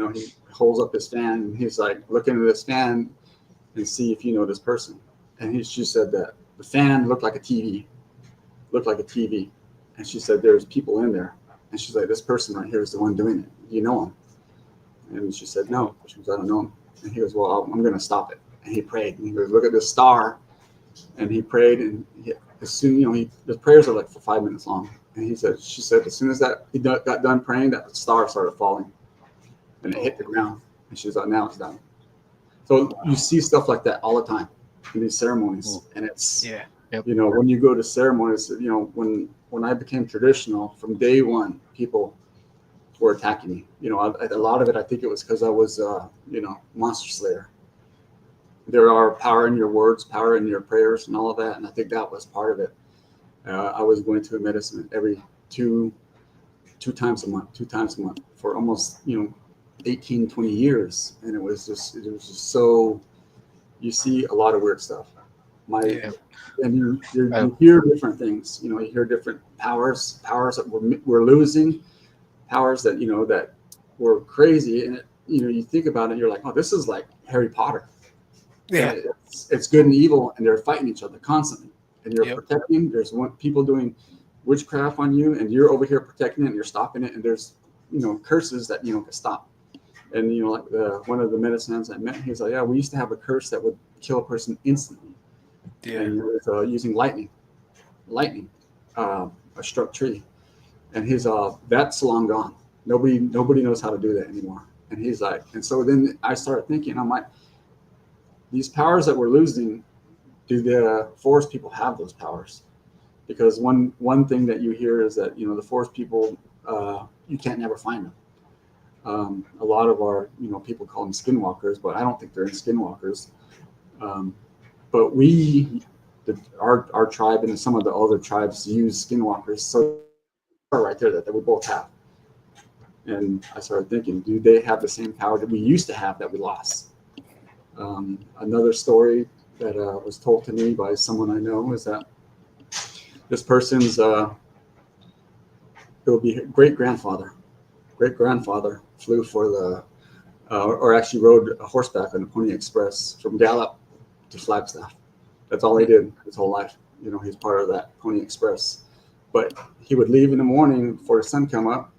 holds up his fan and he's like, look into this fan and see if you know this person. And she said that the fan looked like a TV. And she said, there's people in there. And she's like, this person right here is the one doing it. Do you know him? And she said, no. She goes, I don't know him. And he goes, well, I'm going to stop it. And he prayed. And he goes, look at this star. And he prayed. And as soon, the prayers are like for 5 minutes long. And she said, as soon as he got done praying, that star started falling. and it hit the ground. And she's like, now it's done. So you see stuff like that all the time in these ceremonies, and it's you know, when you go to ceremonies, you know, when I became traditional from day one, people were attacking me. You know, a lot of it, I think it was because I was, you know, monster slayer. There are power in your words, power in your prayers, and all of that, and I think that was part of it. I was going to a medicine every two times a month for almost, you know, 18, 20 years, and it was just so. You see a lot of weird stuff. And you hear different things. You know, you hear different powers that we're losing, powers that, you know, that were crazy. And you know, you think about it, you're like, oh, this is like Harry Potter. Yeah. It's good and evil, and they're fighting each other constantly. And you're protecting. There's people doing witchcraft on you, and you're over here protecting it, and you're stopping it. And there's, you know, curses that you know can stop. And you know, like one of the medicines I met, he's like, yeah, we used to have a curse that would kill a person instantly. Yeah. And it was using lightning, a struck tree. And he's that's long gone. Nobody knows how to do that anymore. And he's like, and so then I started thinking, I'm like, these powers that we're losing, do the forest people have those powers? Because one thing that you hear is that, you know, the forest people, you can't never find them. A lot of our, you know, people call them skinwalkers, but I don't think they're skinwalkers. But our tribe and some of the other tribes use skinwalkers, so right there that we both have. And I started thinking, do they have the same power that we used to have that we lost? Another story that was told to me by someone I know is that this person's it will be great grandfather flew for the or actually rode a horseback on the Pony Express from Gallup to Flagstaff. That's all he did his whole life. You know, he's part of that Pony Express. But he would leave in the morning before the sun come up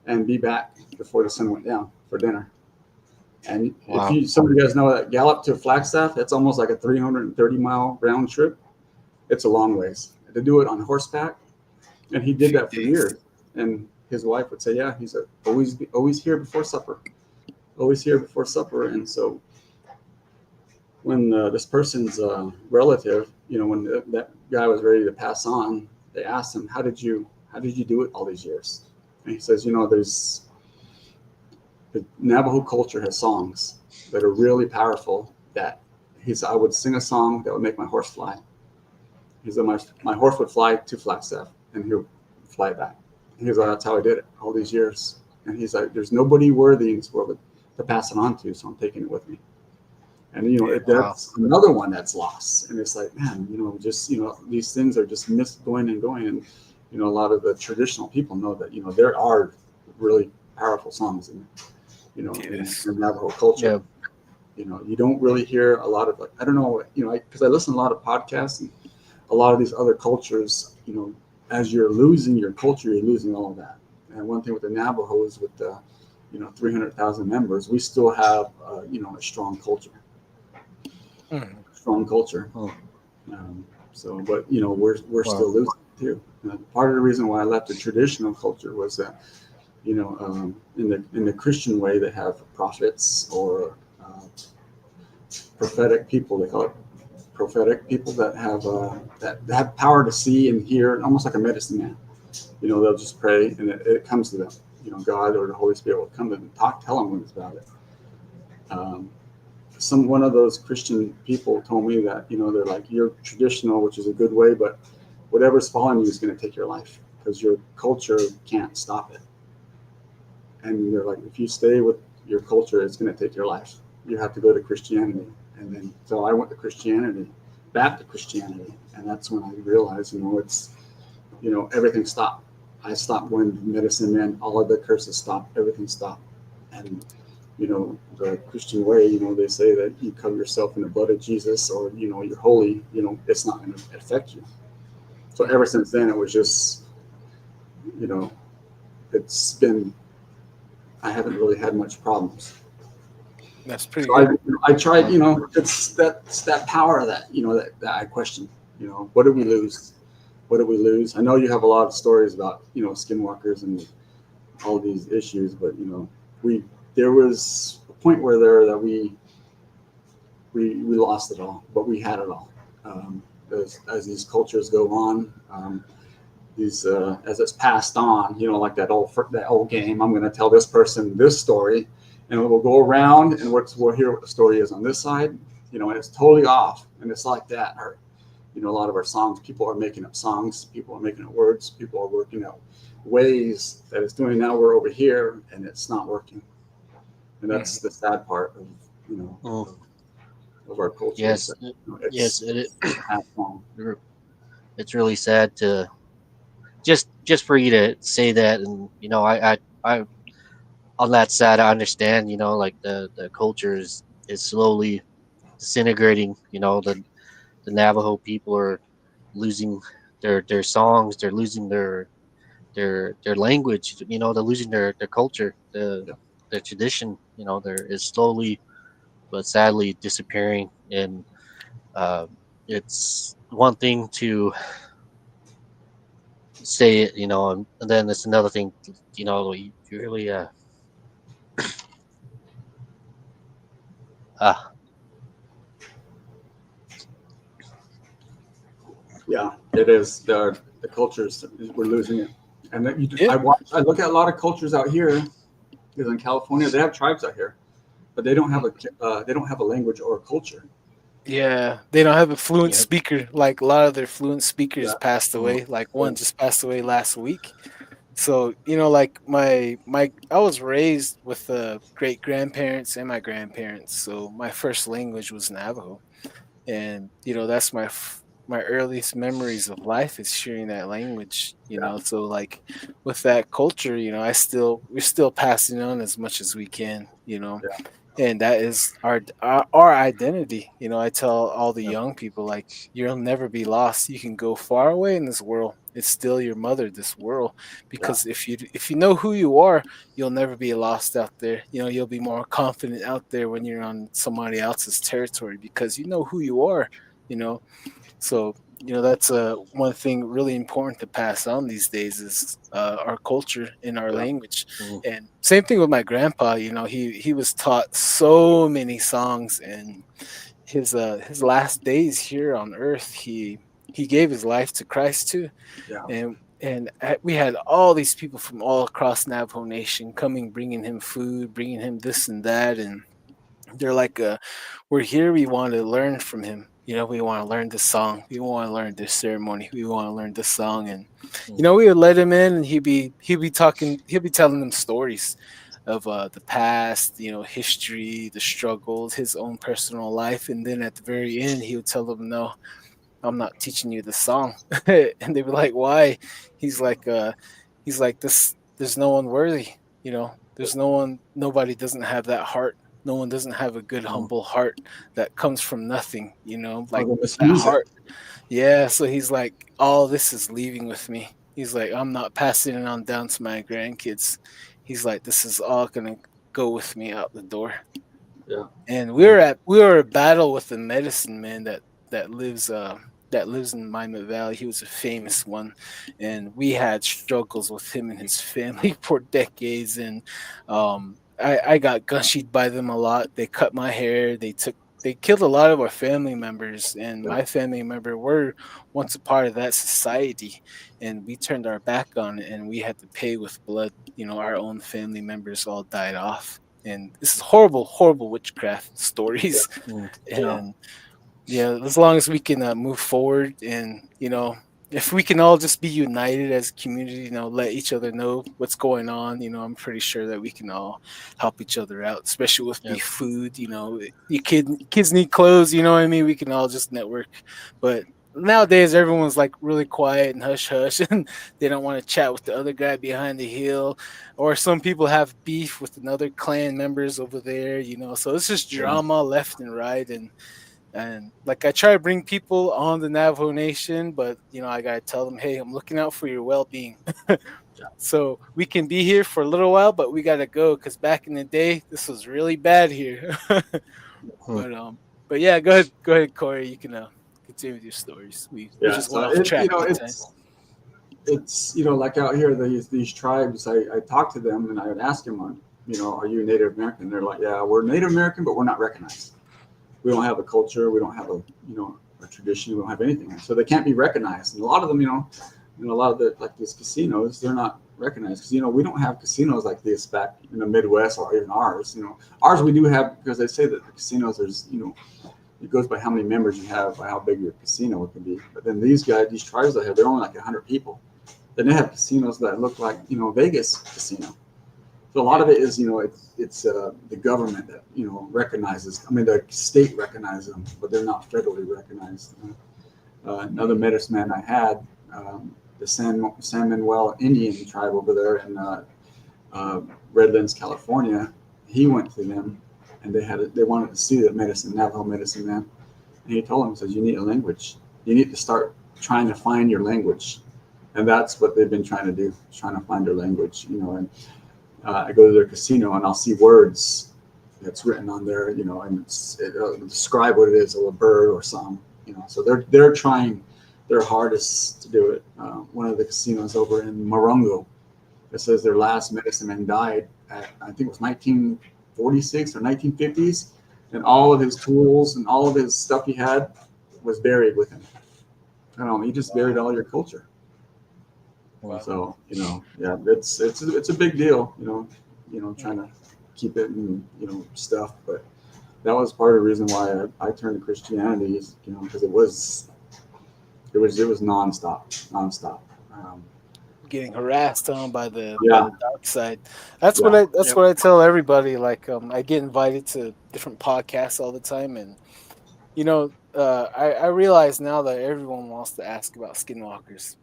and be back before the sun went down for dinner. And if some of you guys know that Gallup to Flagstaff, that's almost like a 330-mile round trip. It's a long ways. To do it on horseback, and he did that for years. And his wife would say, yeah, he's always here before supper. Always here before supper. And so when this person's relative, you know, when that guy was ready to pass on, they asked him, how did you do it all these years? And he says, you know, the Navajo culture has songs that are really powerful that I would sing a song that would make my horse fly. He said, my horse would fly to Flagstaff and he would fly back. And he's like, that's how I did it all these years. And he's like, there's nobody worthy in this world to pass it on to, so I'm taking it with me. And, you know, that's another one that's lost. And it's like, man, you know, just, you know, these things are just going and going. And, you know, a lot of the traditional people know that, you know, there are really powerful songs in, you know, in Navajo culture. Yeah. You know, you don't really hear a lot of, like, I don't know, you know, because I listen to a lot of podcasts and a lot of these other cultures, you know, as you're losing your culture, you're losing all of that. And one thing with the Navajos, with the, you know, 300,000 members, we still have, you know, a strong culture. Strong culture. So, but, you know, we're still losing too. Part of the reason why I left the traditional culture was that, you know, in the Christian way, they have prophets or prophetic people. They call it prophetic people that have power to see and hear, almost like a medicine man. You know, they'll just pray and it comes to them. You know, God or the Holy Spirit will come to them, tell them when it's about it. One of those Christian people told me that, you know, they're like, you're traditional, which is a good way, but whatever's following you is going to take your life because your culture can't stop it. And they're like, if you stay with your culture, it's going to take your life. You have to go to Christianity. And then, so I went to Christianity, back to Christianity. And that's when I realized, you know, it's, you know, everything stopped. I stopped going to medicine man. All of the curses stopped. Everything stopped. And, you know, the Christian way, you know, they say that you cover yourself in the blood of Jesus or, you know, you're holy, you know, it's not going to affect you. So ever since then, it was just, you know, I haven't really had much problems. That's pretty good. I tried, you know, it's that power that, you know, that I question, you know, what did we lose? What did we lose? I know you have a lot of stories about, you know, skinwalkers and all these issues, but, you know, there was a point where there that we lost it all, but we had it all. As these cultures go on, these as it's passed on, like that old game. I'm going to tell this person this story, and we'll go around and we'll hear what the story is on this side, and it's totally off, and it's like that. Or, a lot of our songs, people are making up songs, people are making up words, people are working out ways that it's doing. Now we're over here, and it's not working, and that's the sad part of you know Mm. of our culture. Yes, yes, Passed on. it's really sad to just for you to say that, and I on that side, I understand. Like the culture is slowly disintegrating. The Navajo people are losing their songs. They're losing their language. They're losing their culture, Yeah. their tradition. There is slowly but sadly disappearing. And uh, it's one thing to say it, and then it's another thing, you really uh Yeah, it is. The cultures, we're losing it. And then Yeah, I look at a lot of cultures out here, because in California they have tribes out here, but they don't have a language or a culture. yeah. They don't have a fluent yep. speaker. Like a lot of their fluent Yeah. speakers passed Mm, away. Like one So, just passed away last week. So like I was raised with great grandparents and my grandparents. So my first language was Navajo, and that's my earliest memories of life is hearing that language. yeah, So like with that culture, we're still passing on as much as we can. yeah, And that is our identity. I tell all the yeah, young people, like, you'll never be lost. You can go far away in this world, it's still your mother, this world. yeah, Because if you know who you are, you'll never be lost out there. You'll be more confident out there when you're on somebody else's territory, because you know who you are. you know so that's one thing really important to pass on these days is our culture and our yeah, language. mm, And same thing with my grandpa. He was taught so many songs, and his last days here on earth, he gave his life to Christ too. yeah, And we had all these people from all across Navajo Nation coming, bringing him food, bringing him this and that. And they're like, we're here, we want to learn from him. We want to learn this song, we want to learn this ceremony, we want to learn this song. And mm, we would let him in, and he'll be telling them stories of the past, history, the struggles, his own personal life. And then at the very end, he would tell them, no, I'm not teaching you the song. And they were like, why? He's like this, there's no one worthy. There's no one, nobody doesn't have that heart. No one doesn't have a good, mm, humble heart that comes from nothing. or Like they that misuse it. heart. Yeah. So he's like, all this is leaving with me. He's like, I'm not passing it on down to my grandkids. He's like, this is all gonna go with me out the door. Yeah, And mm, we were at battle with the medicine man that lives that lives in Miami Valley. He was a famous one, and we had struggles with him and his family for decades. And I got gunshied by them a lot. They cut my hair. They killed a lot of our family members, and yeah, my family member were once a part of that society, and we turned our back on it, and we had to pay with blood. Our own family members all died off. And this is horrible, horrible witchcraft yeah, stories. mm, yeah, And yeah, as long as we can move forward, and if we can all just be united as a community, let each other know what's going on. I'm pretty sure that we can all help each other out, especially with the yep, food. You kids need clothes. You know what I mean? We can all just network. But nowadays, everyone's like really quiet and hush hush, and they don't want to chat with the other guy behind the hill. Or some people have beef with another clan members over there. So it's just yeah, drama left and right. And like, I try to bring people on the Navajo Nation, but I gotta tell them, hey, I'm looking out for your well-being. So we can be here for a little while, but we gotta go, because back in the day, this was really bad here. mm. But yeah, go ahead, Corey. You can continue with your stories. We yeah. just went So off track that time. it's like out here, these tribes. I talk to them, and I would ask them, are you Native American? They're like, yeah, we're Native American, but we're not recognized. We don't have a culture. We don't have a tradition. We don't have anything. So they can't be recognized. And a lot of them, a lot of the like these casinos, they're not recognized because we don't have casinos like this back in the Midwest or even ours. Ours we do have because they say that the casinos there's it goes by how many members you have, by how big your casino can be. But then these tribes that have, they're only like 100 people. Then they have casinos that look like Vegas casino. So a lot of it is it's the government that recognizes. I mean the state recognizes them, but they're not federally recognized. Another medicine man I had, the San Manuel Indian tribe over there in Redlands, California. He went to them, and they wanted to see the Navajo medicine man, and he told them, he says, you need a language. You need to start trying to find your language, and that's what they've been trying to do, trying to find their language. And I go to their casino, and I'll see words that's written on there, and it'll describe what it is, or a bird or something. So they're trying their hardest to do it. One of the casinos over in Morongo, it says their last medicine man died at, I think it was 1946 or 1950s, and all of his tools and all of his stuff he had was buried with him. I don't know, he just buried all your culture. Wow. So yeah, it's a big deal. Trying to keep it and stuff, but that was part of the reason why I turned to Christianity is because it was nonstop. Getting harassed on by the dark side. That's what I tell everybody. Like I get invited to different podcasts all the time, and I realize now that everyone wants to ask about skinwalkers.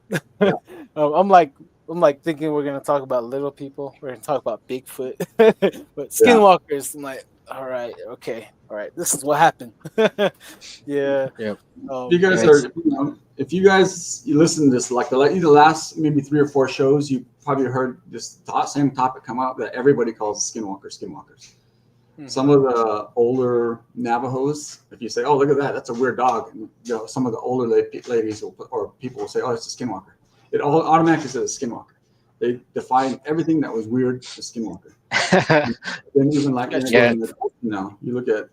I'm like thinking we're gonna talk about little people. We're gonna talk about Bigfoot, but skinwalkers. I'm like, all right, okay, all right. This is what happened. Yeah. You guys are, if you guys listen to this, like the last maybe 3 or 4 shows, you probably heard this same topic come up that everybody calls skinwalkers. Mm-hmm. Some of the older Navajos, if you say, "Oh, look at that, that's a weird dog," and some of the older ladies or people will say, "Oh, it's a skinwalker." It all automatically says skinwalker. They define everything that was weird as skinwalker. Then even like you look at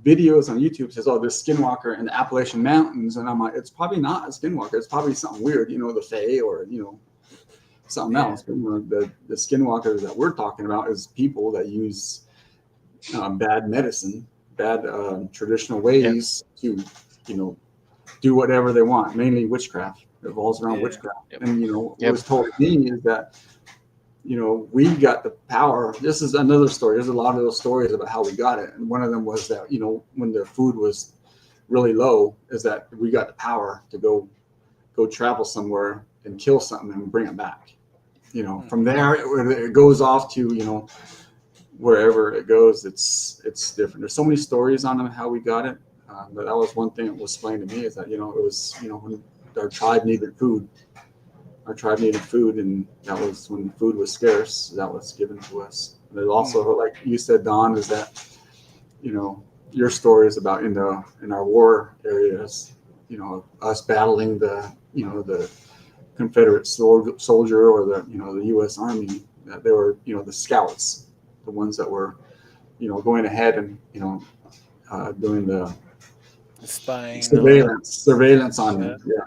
videos on YouTube says, "Oh, this skinwalker in the Appalachian Mountains," and I'm like, it's probably not a skinwalker. It's probably something weird, the Fae or something else. But the skinwalkers that we're talking about is people that use bad medicine, bad traditional ways to do whatever they want. Mainly witchcraft. It revolves around witchcraft. And what was told to me is that we got the power. This is another story. There's a lot of those stories about how we got it. And one of them was that, when the food was really low, is that we got the power to go travel somewhere and kill something and bring it back. From there, it goes off to, wherever it goes, it's different. There's so many stories on how we got it. But that was one thing that was explained to me is that, it was, when our tribe needed food. Our tribe needed food, and that was when food was scarce. That was given to us. And it also, like you said, Don, is that your stories about in our war areas, us battling the Confederate soldier or the U.S. Army. That they were the scouts, the ones that were going ahead and doing the spying, surveillance on them. Yeah.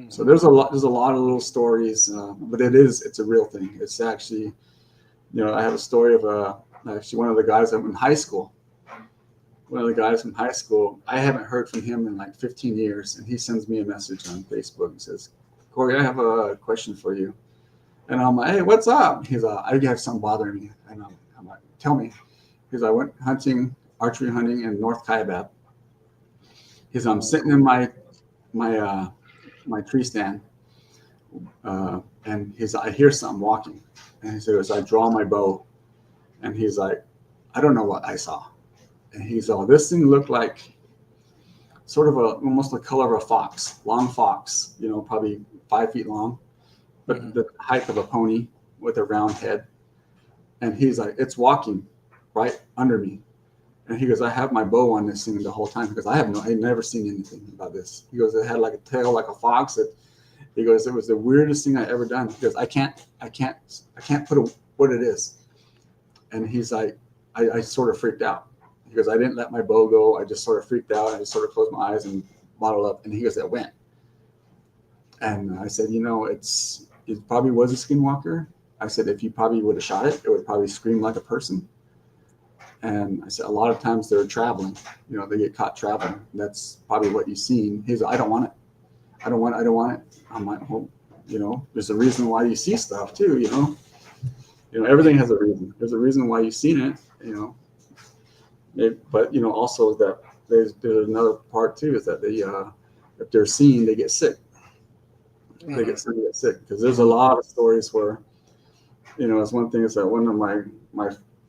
So there's a lot of little stories, but it's a real thing. It's actually, I have a story of one of the guys in high school. One of the guys from high school, I haven't heard from him in like 15 years, and he sends me a message on Facebook and says, "Korey, I have a question for you." And I'm like, "Hey, what's up?" He's like, "I have something bothering me." And I'm like, "Tell me." Because I went archery hunting in North Kaibab. Because I'm sitting in my tree stand, and I hear something walking, and he says, I draw my bow, and he's like, I don't know what I saw, and he's all, this thing looked like sort of almost the color of a fox, long fox, probably 5 feet long, but the height of a pony with a round head, and he's like, it's walking right under me. And he goes, I have my bow on this thing the whole time because I'd never seen anything about this. He goes, it had like a tail like a fox. He goes, it was the weirdest thing I ever done because I can't put what it is. And he's like, I sort of freaked out because I didn't let my bow go. I just sort of freaked out. I just sort of closed my eyes and bottled up. And he goes, it went. And I said, it probably was a skinwalker. I said, if you probably would have shot it, it would probably scream like a person. And I said, a lot of times they're traveling, they get caught traveling. That's probably what you've seen. He's like, I don't want it. I don't want it. I'm like, well, there's a reason why you see stuff too, everything has a reason. There's a reason why you've seen it, but also that there's another part too, is that they, if they're seen, they get sick. They get sick because there's a lot of stories where, it's one thing is that one of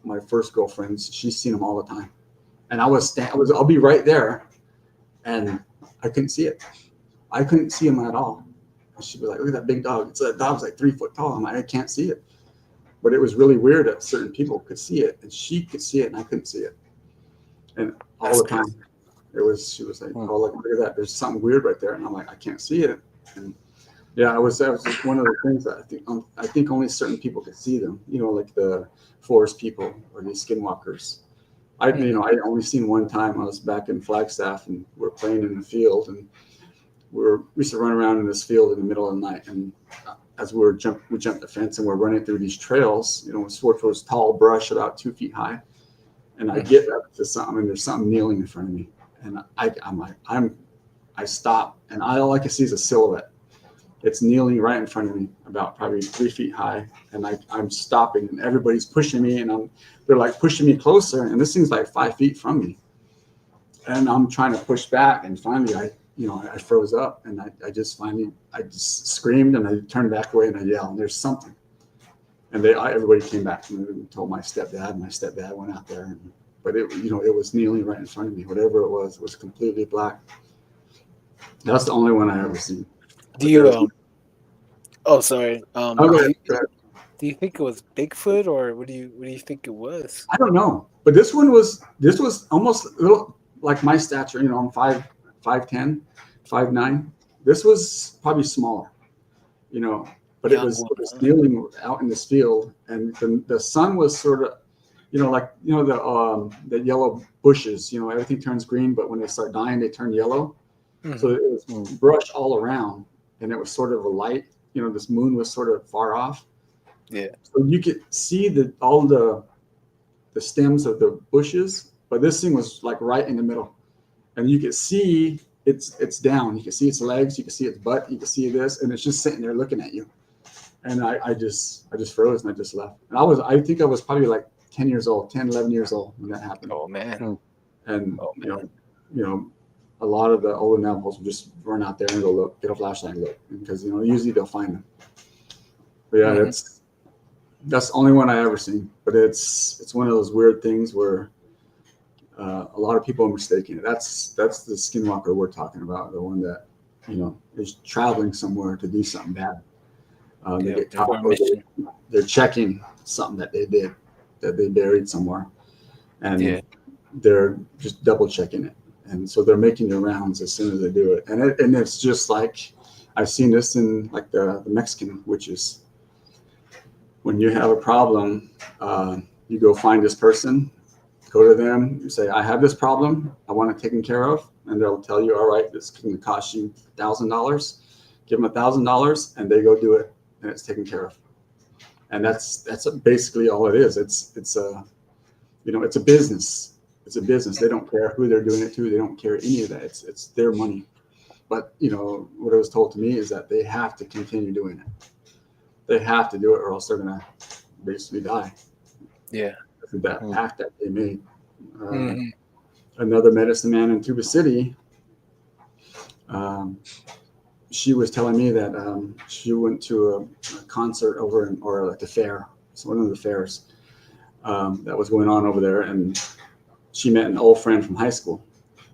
my first girlfriends, she's seen them all the time, and I'll be right there, and I couldn't see it. I couldn't see him at all. She'd be like, look at that big dog. That dog's like 3 foot tall. I'm like, I can't see it. But it was really weird that certain people could see it, and she could see it, and I couldn't see it. And all the time, she was like, oh, look at that. There's something weird right there. And I'm like, I can't see it. And yeah, that was just one of the things that I think only certain people could see them, like the forest people or these skinwalkers. I only seen one time. I was back in Flagstaff, and we're playing in the field, and we used to run around in this field in the middle of the night. And as we jumped the fence, and we're running through these trails, which was tall brush about 2 feet high. And I get up to something, and there's something kneeling in front of me. And I stop, and all I can see is a silhouette. It's kneeling right in front of me, about probably 3 feet high. And I'm stopping, and everybody's pushing me, and they're like pushing me closer. And this thing's like 5 feet from me. And I'm trying to push back, and finally I froze up, and I just screamed, and I turned back away, and I yelled, and there's something. And everybody came back and told my stepdad, and my stepdad went out there. But it was kneeling right in front of me. Whatever it was completely black. That's the only one I ever seen. Do you? Oh, sorry. Okay. Do you think it was Bigfoot, or what do you think it was? I don't know, but this was almost a little like my stature. I'm 5'10", 5'9". This was probably smaller, but it was kneeling out in this field, and the sun was sort of, the yellow bushes. Everything turns green, but when they start dying, they turn yellow. Mm-hmm. So it was brush all around, and it was sort of a light. This moon was sort of far off. Yeah. So you could see all the stems of the bushes, but this thing was like right in the middle, and you could see it's down. You can see its legs, you can see its butt, you can see this, and it's just sitting there looking at you. And I just froze, and I just left. And I think I was probably like 10, 11 years old when that happened. Oh man. And a lot of the older Navajos would just run out there and go look, get a flashlight and look, because usually they'll find them. But yeah, that's the only one I ever seen. But it's one of those weird things where a lot of people are mistaken. That's the skinwalker we're talking about, the one that is traveling somewhere to do something bad. They get caught, they're checking something that they did, that they buried somewhere, and they're just double checking it. And so they're making their rounds as soon as they do it. And it's just like, I've seen this in like the Mexican witches. When you have a problem, you go find this person, go to them, you say, I have this problem, I want it taken care of. And they'll tell you, all right, this can cost you $1,000. Give them $1,000, and they go do it, and it's taken care of. And that's basically all it is. It's a business. It's a business. They don't care who they're doing it to. They don't care any of that. It's their money. But what I was told to me is that they have to continue doing it. They have to do it, or else they're gonna basically die. Yeah. That act that they made. Another medicine man in Tuba City. She was telling me that she went to a concert or like a fair. It's one of the fairs that was going on over there, and she met an old friend from high school.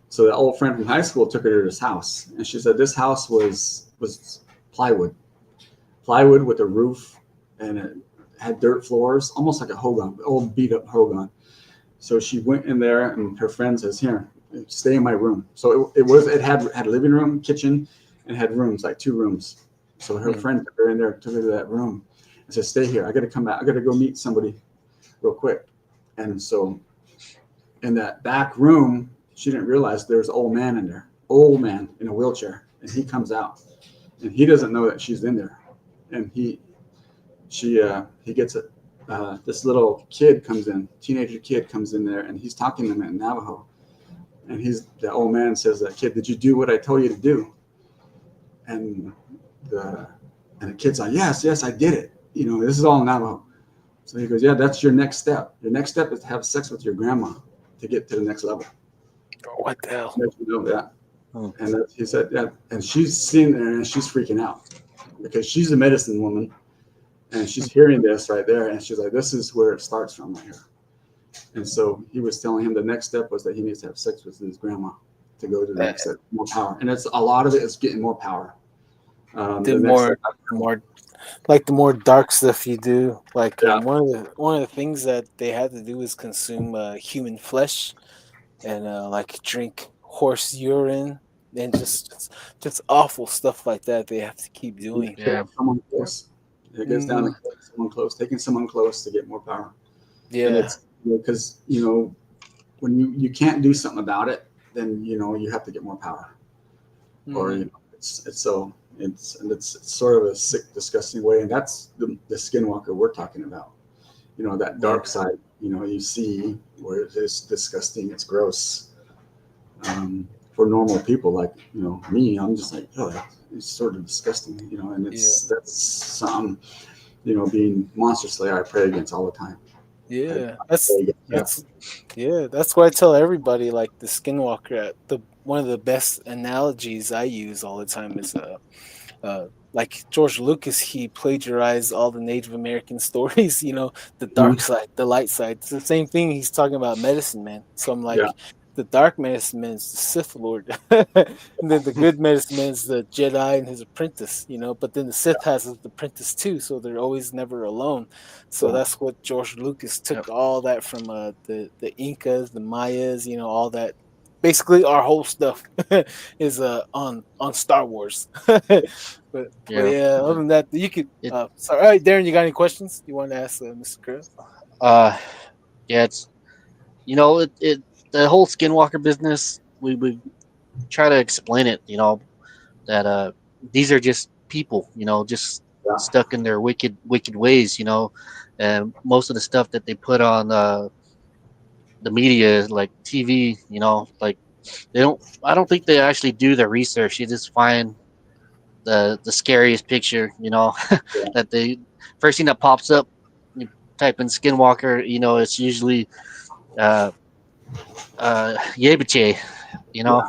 So the old friend from high school took her to this house, and she said this house was plywood with a roof, and it had dirt floors, almost like a hogan, old beat up hogan. So she went in there, and her friend says, "Here, stay in my room." So it had a living room, kitchen, and had rooms, like 2 rooms. So her friend took her in there, took her to that room, I said, stay here. I got to come back. I got to go meet somebody real quick. And so in that back room, she didn't realize there's an old man in there, old man in a wheelchair. And he comes out and he doesn't know that she's in there. And he gets it. This little kid comes in, teenager kid comes in there, and he's talking to him in Navajo. And the old man says, "That kid, did you do what I told you to do?" And the kid's like, "Yes, yes, I did it. This is all in Navajo." So he goes, "Yeah, that's your next step. Your next step is to have sex with your grandma to get to the next level." What the hell? You know that. And he said, "Yeah," and she's sitting there and she's freaking out because she's a medicine woman. And she's hearing this right there, and she's like, "This is where it starts from right here." And so he was telling him the next step was that he needs to have sex with his grandma to go to the next step, more power. And it's a lot of it is getting more power. The more dark stuff you do, like one of the things that they had to do is consume human flesh and like drink horse urine and just awful stuff like that. They have to keep doing. Yeah. Someone close. It gets down to someone close, taking someone close to get more power. Yeah. And it's because when you can't do something about it, then you have to get more power. Or it's sort of a sick, disgusting way, and that's the skinwalker we're talking about. That dark side. You see where it's disgusting, it's gross. For normal people like me, I'm just like, oh, it's sort of disgusting, and that's something, being monster slayer I pray against all the time. Yeah, that's why I tell everybody, like the skinwalker. One of the best analogies I use all the time is like George Lucas. He plagiarized all the Native American stories. The dark side, the light side. It's the same thing. He's talking about medicine man. So I'm like, the dark medicine man is the Sith Lord, and then the good medicine man is the Jedi and his apprentice. But then the Sith has his apprentice too, so they're always never alone. So that's what George Lucas took all that from the Incas, the Mayas, all that. Basically, our whole stuff is on Star Wars. but yeah, other than that, you could. Sorry, all right, Darren, you got any questions you want to ask Mr. Chris? Yeah, it's the whole skinwalker business. We try to explain it. That these are just people. Just stuck in their wicked ways. And most of the stuff that they put on the media, like TV, like they don't. I don't think they actually do their research. They just find the scariest picture. That they first thing that pops up. You type in skinwalker. It's usually Yebiche,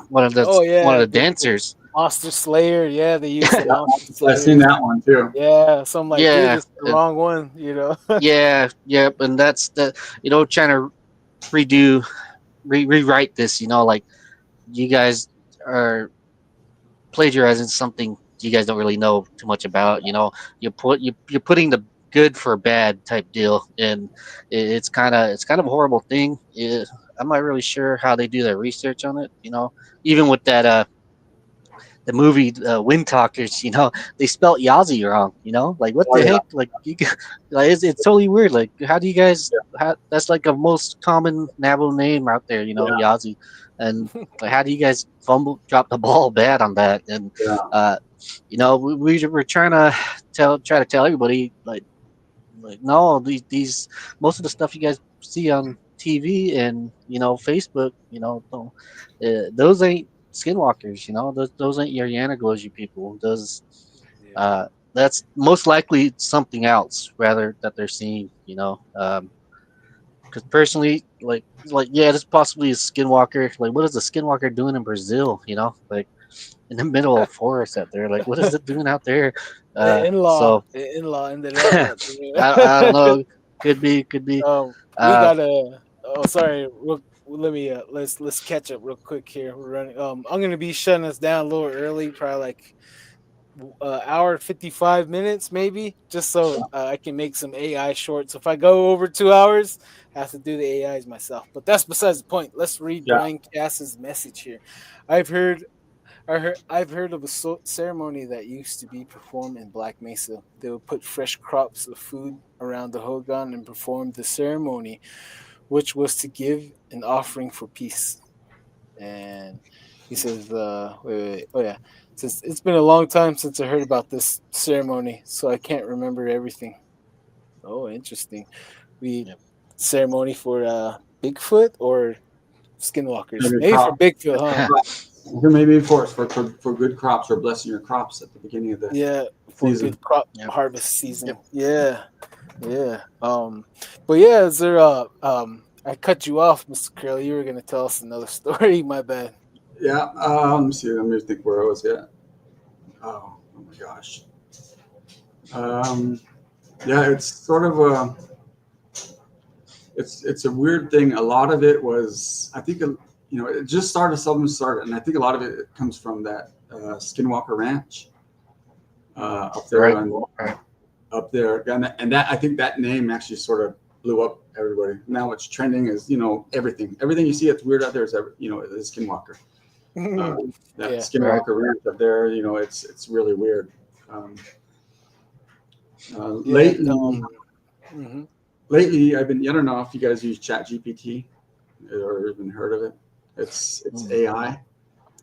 one of the dancers. Monster Slayer, yeah, they used the Monster Slayer. I've seen that one too. Yeah, so I'm like, dude, it's the wrong one, Yeah, and that's the trying to rewrite this, like you guys are plagiarizing something you guys don't really know too much about. You're putting the good for bad type deal, and it's kind of a horrible thing. I'm not really sure how they do their research on it. Even with that the movie Wind Talkers, they spelt Yazi wrong. Like what the heck? Like like it's totally weird. Like how do you guys? That's like a most common Navajo name out there. Yazi, and like, how do you guys drop the ball bad on that? And we're trying to tell everybody like no, these most of the stuff you guys see on TV and Facebook, those ain't skinwalkers. Those ain't your Yanagoji people. Those that's most likely something else rather that they're seeing. Because personally, like yeah, this possibly is skinwalker. Like, what is a skinwalker doing in Brazil? Like in the middle of forest out there. Like, what is it doing out there? The in-law ended up out there. I don't know. Could be. We gotta. Oh, sorry. Let me. Let's catch up real quick here. We're running. I'm gonna be shutting us down a little early, probably like hour 55 minutes, maybe, just so I can make some AI shorts. If I go over 2 hours, I have to do the AIs myself. But that's besides the point. Let's read Brian Cass's message here. I've heard I've heard of a ceremony that used to be performed in Black Mesa. They would put fresh crops of food around the hogan and perform the ceremony, which was to give an offering for peace. And he says, oh yeah, says it's been a long time since I heard about this ceremony, so I can't remember everything. Oh, interesting. We Yep. ceremony for Bigfoot or skinwalkers? Maybe Maybe for crop. Bigfoot, huh? Maybe for good crops or blessing your crops at the beginning of the Yeah, for season. good crop Yep. harvest season. Yep. Yeah, yeah. But yeah, is there I cut you off, Mr. Curly. You were gonna tell us another story. My bad. Yeah. See. Let me think where I was at. Oh my gosh. Um, yeah, it's sort of a it's a weird thing. A lot of it was, I think, it just started. Something started, and I think a lot of it comes from that Skinwalker Ranch up there Right. on Right. up there, and that I think that name actually sort of blew up everybody. Now what's trending is everything you see that's weird out there is is Skinwalker. That Yeah. Right. Skinwalker Ranch up there, it's really weird. Um, Yeah. lately, Mhm. lately I've been. I don't know if you guys use Chat GPT or even heard of it. It's Mm. AI.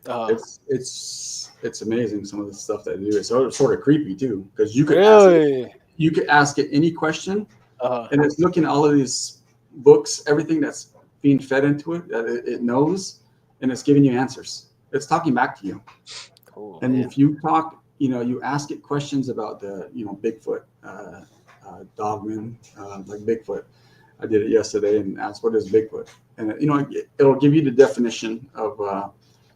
Uh, It's amazing some of the stuff that they do. It's sort of creepy too because really? you could ask it any question Uh, and it's looking at all of these books, everything that's being fed into it that it knows, and it's giving you answers. It's talking back to you. cool, And man. if you talk, you ask it questions about the Bigfoot, Dogmen, like Bigfoot. I did it yesterday and asked what is Bigfoot, and it'll give you the definition of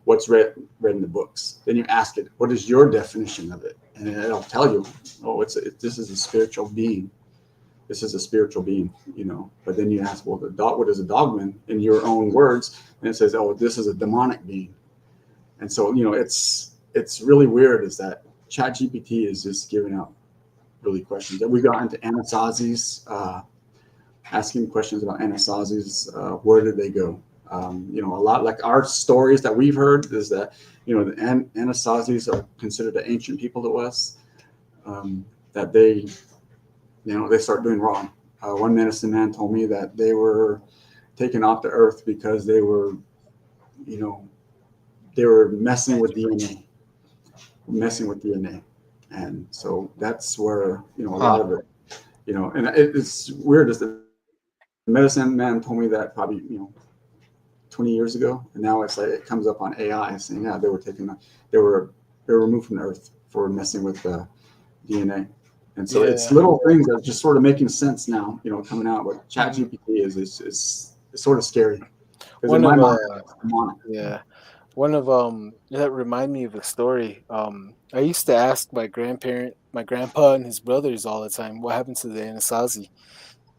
what's read in the books. Then you ask it, what is your definition of it, and it'll tell you, oh, this is a spiritual being. This is a spiritual being. But then you ask, well, what is a dogman in your own words? And it says, oh, this is a demonic being. And so, it's really weird is that Chat GPT is just giving out really questions. And we got into Anasazis, asking questions about Anasazis. Where did they go? A lot like our stories that we've heard is that, the Anasazis are considered the ancient people to us, that they start doing wrong. One medicine man told me that they were taken off the earth because you know, they were messing with DNA, and so that's where a lot Huh. of it, and it's weird. Is the medicine man told me that probably 20 years ago, and now it's like it comes up on AI saying yeah they were removed from the earth for messing with the DNA. And so it's Yeah. little things that are just sort of making sense now, coming out. What Chat Mhm. GPT is sort of scary because in One my of mind, it's demonic. yeah. One of that remind me of a story. I used to ask my grandpa and his brothers all the time, what happened to the Anasazi?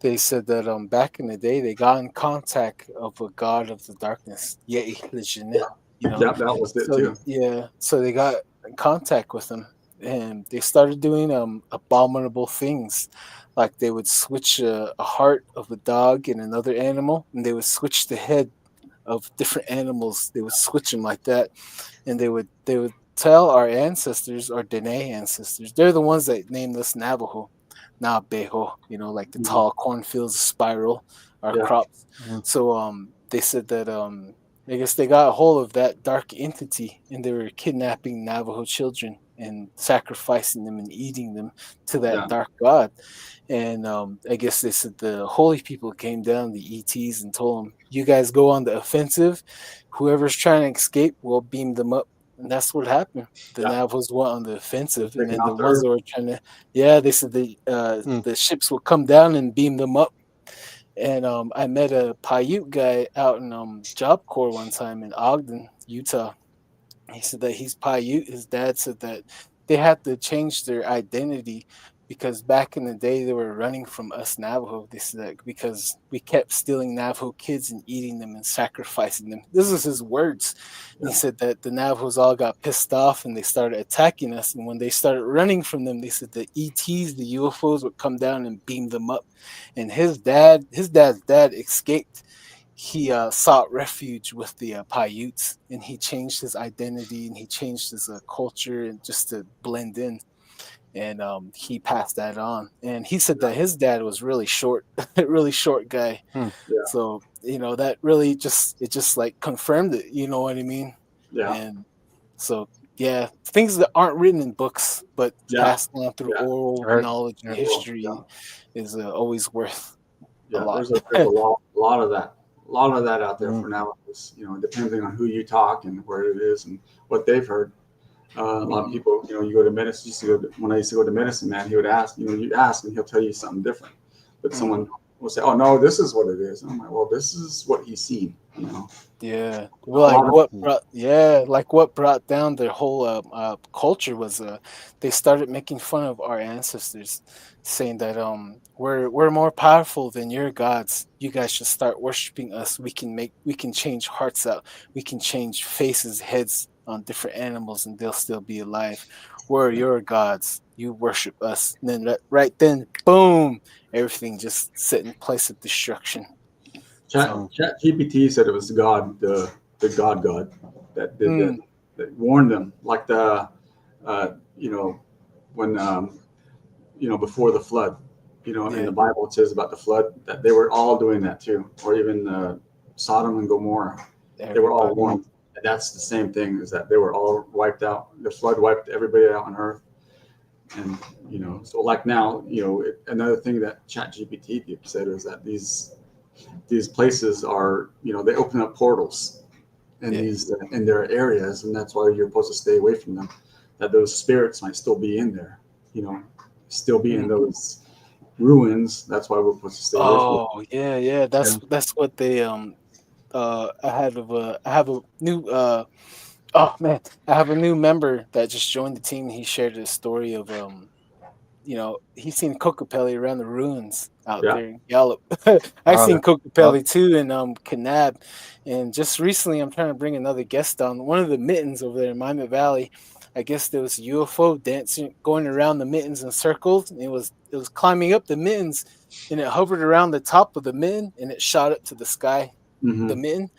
They said that back in the day they got in contact of a god of the darkness, Yei Legend, you know. That was it So too. yeah, so they got in contact with him, and they started doing abominable things, like they would switch a heart of a dog and another animal, and they would switch the head of different animals. They would switch them like that, and they would tell our ancestors, our Dene ancestors, they're the ones that named us Navajo, Beho, like the Mhm. tall cornfields spiral our Yeah, crops. Mhm. So they said that I guess they got a hold of that dark entity and they were kidnapping Navajo children and sacrificing them and eating them to that yeah, dark god. And I guess they said the holy people came down, the ETs, and told them, "You guys go on the offensive. Whoever's trying to escape, we'll beam them up." And that's what happened. The yeah. Navajos went on the offensive, and Taking then the off the ones earth. that were trying to, yeah, they said Mm. the ships will come down and beam them up. And I met a Paiute guy out in Job Corps one time in Ogden, Utah. He said that he's Paiute. His dad said that they had to change their identity because back in the day they were running from us Navajo. They said that because we kept stealing Navajo kids and eating them and sacrificing them. This is his words. And he Yeah, said that the Navajos all got pissed off and they started attacking us. And when they started running from them, they said the ETs, the UFOs would come down and beam them up. And his dad's dad escaped. he sought refuge with the Paiutes, and he changed his identity and he changed his culture and just to blend in. And he passed that on. And he said that his dad was really short, really short guy. Hmm. Yeah. So that really just like confirmed it. You know what I mean? Yeah. And so yeah, things that aren't written in books but Yeah. passed on through Yeah. oral Right. knowledge and Yeah. history Yeah. is always worth a Yeah. lot. There's a lot of that. A lot of that out there Mhm. for now. Depending on who you talk and where it is and what they've heard. A lot of people, you go to medicine. When I used to go to medicine man, he would ask, you ask, and he'll tell you something different. But someone will say, "Oh no, this is what it is." And I'm like, "Well, this is what he's seen." Yeah, A well, lot of like what brought down their whole culture was they started making fun of our ancestors, saying that we're more powerful than your gods. You guys should start worshiping us. We can change hearts out. We can change faces, heads on different animals, and they'll still be alive. We're your gods. You worship us. And then right then, boom, everything just set in place of destruction. Chat So. GPT said it was God, the God that did that, Mm, that warned them, like uh, you know, when before the flood, in yeah. the Bible it says about the flood that they were all doing that too, or even Sodom and Gomorrah, they were all Everybody. warned. And that's the same thing, is that they were all wiped out. The flood wiped everybody out on earth. And so like now, another thing that ChatGPT said is that these places are, they open up portals in Yeah. in their areas, and that's why you're supposed to stay away from them. That those spirits might still be in there, still be in Mm. those ruins. That's why we're supposed to stay away from them. Oh yeah. That's what they I have a new oh man, I have a new member that just joined the team. He shared a story of he's seen Kokopelli around the ruins out Yeah. there in Gallup. I've Oh, seen well, Kokopelli too in Kanab, and just recently I'm trying to bring another guest on one of the mittens over there in Miami Valley. I guess there was a UFO dancing, going around the mittens in circles, and it was climbing up the mittens, and it hovered around the top of the mitten, and it shot up to the sky, the Hmm. mitten.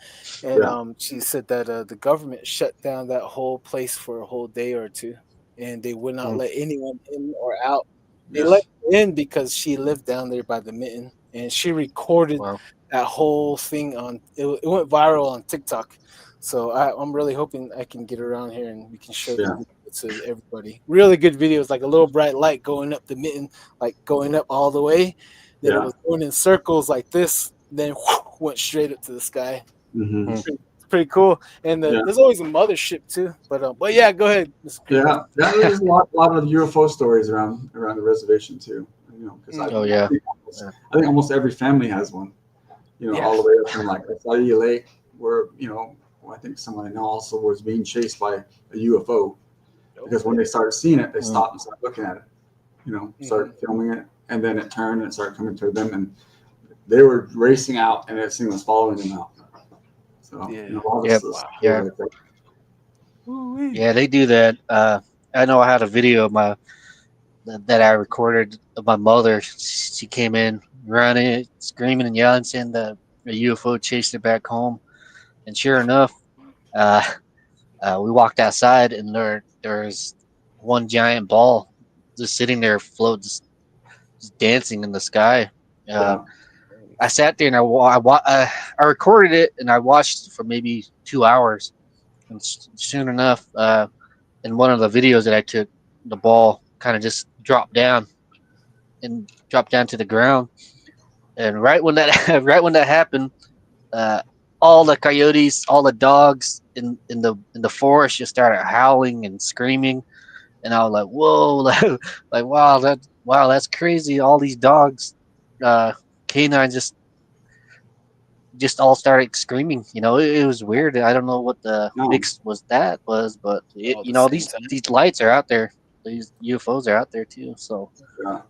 And Yeah. she said that the government shut down that whole place for a whole day or two, and they would not mm, let anyone in or out. They Yeah. let her in because she lived down there by the mitten, and she recorded wow. that whole thing on. It went viral on TikTok. So I'm really hoping I can get around here and we can show the Yeah. video to everybody. Really good videos, like a little bright light going up the mitten, like going up all the way. Then it Yeah. was going in circles like this, then went straight up to the sky. Hmm. Mm. It's pretty cool. And Yeah. there's always a mothership too. But yeah, go ahead, Mr. Creeper. Yeah. There's a lot of UFO stories around the reservation too. Because Mm, Oh yeah. Yeah. I think almost every family has one. yeah. All the way up from like Saudi Lake, where I think someone I know also was being chased by a UFO, because when they started seeing it, they Mm. stopped and started looking at it. Started filming it, and then it turned and it started coming toward them, and they were racing out, and this thing was following them out. So Yeah. a lot of Yep. stuff Yeah. like that. Ooh-wee. Yeah, they do that. I know I had a video of that I recorded of my mother. She came in running, screaming and yelling, saying that a UFO chased her back home. And sure enough, uh, we walked outside, and there's one giant ball just sitting there, just dancing in the sky. Uh, Yeah. I sat there and I recorded it, and I watched it for maybe 2 hours. And soon enough, in one of the videos that I took, the ball kind of just dropped down to the ground. And right when that right when that happened, uh, all the coyotes, all the dogs in the forest just started howling and screaming. And I was like, "Whoa!" Like wow, that's crazy. All these dogs, canines just all started screaming. It was weird. I don't know what the No. mix was, but All the same time. these lights are out there. These UFOs are out there too. So, Yeah.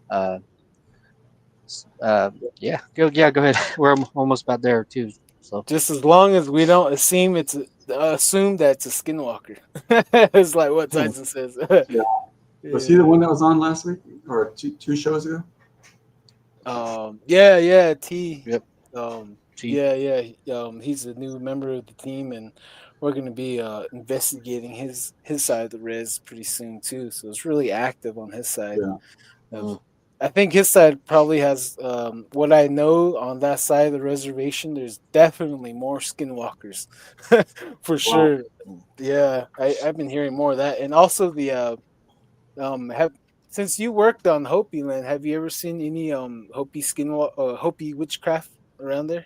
uh, yeah, go ahead. We're almost about there too. So, Just as long as we don't assume that it's a skinwalker. It's like what hmm, Tyson says. Yeah. Was he the Yeah. one that was on last week or two shows ago? Yeah, T. yep. Um, Chief. He's a new member of the team, and we're going to be investigating his side of the res pretty soon too. So it's really active on his side. Yeah. Of, I think his side probably has what I know on that side of the reservation. There's definitely more skinwalkers, for Wow. sure. Yeah, I've been hearing more of that, and also the have since you worked on Hopi land, have you ever seen any Hopi Hopi witchcraft around there?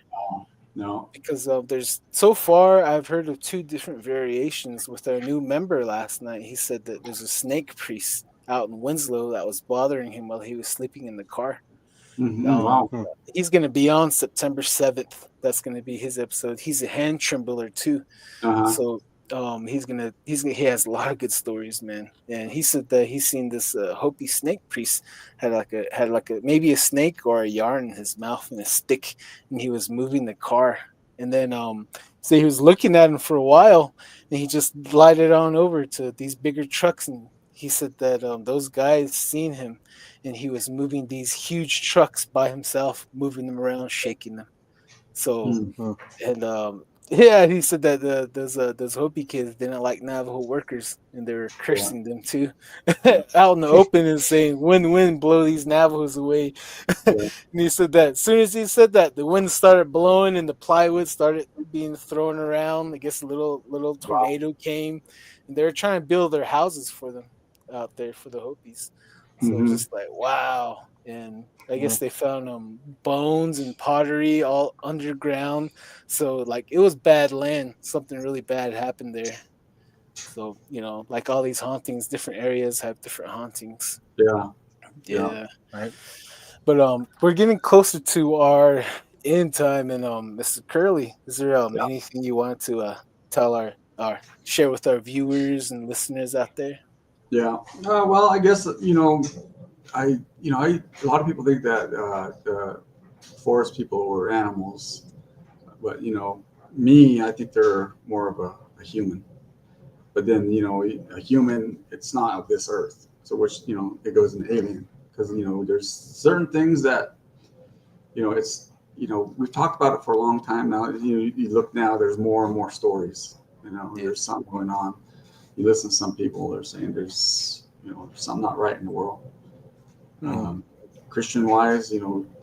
No. Because there's so far I've heard of two different variations. With our new member last night, he said that there's a snake priest out in Winslow that was bothering him while he was sleeping in the car. Um, Wow. he's going to be on September 7th. That's going to be his episode. He's a hand trembler too. Uh-huh. So he has a lot of good stories, man. And he said that he's seen this Hopi snake priest had like a maybe a snake or a yarn in his mouth and a stick, and he was moving the car. And then so he was looking at him for a while, and he just glided on over to these bigger trucks, and he said that those guys seen him, and he was moving these huge trucks by himself, moving them around, shaking them. So Mm. and yeah, he said that those Hopi kids didn't like Navajo workers, and they were Yeah. cursing them too, out in the open and saying, "Wind, blow these Navajos away." Yeah. And he said that as soon as he said that, the wind started blowing and the plywood started being thrown around. I guess a little Wow. tornado came, and they were trying to build their houses for them out there for the Hopis. So Mm-hmm. just like wow, and I Mm. guess they found bones and pottery all underground. So like it was bad land. Something really bad happened there. So like all these hauntings, different areas have different hauntings. Yeah. Yeah. Yeah, Right. but we're getting closer to our end time, and Mr. Curly, is there Yeah. anything you want to tell our share with our viewers and listeners out there? Yeah. Well, I guess I a lot of people think that forest people were animals, but me, I think they're more of a human. But then a human, it's not of this earth. So which it goes into alien because there's certain things that it's we've talked about it for a long time now. You look now, there's more and more stories. Yeah. There's something going on. You listen to some people, they're saying there's something not right in the world. Mhm. Christian wise, a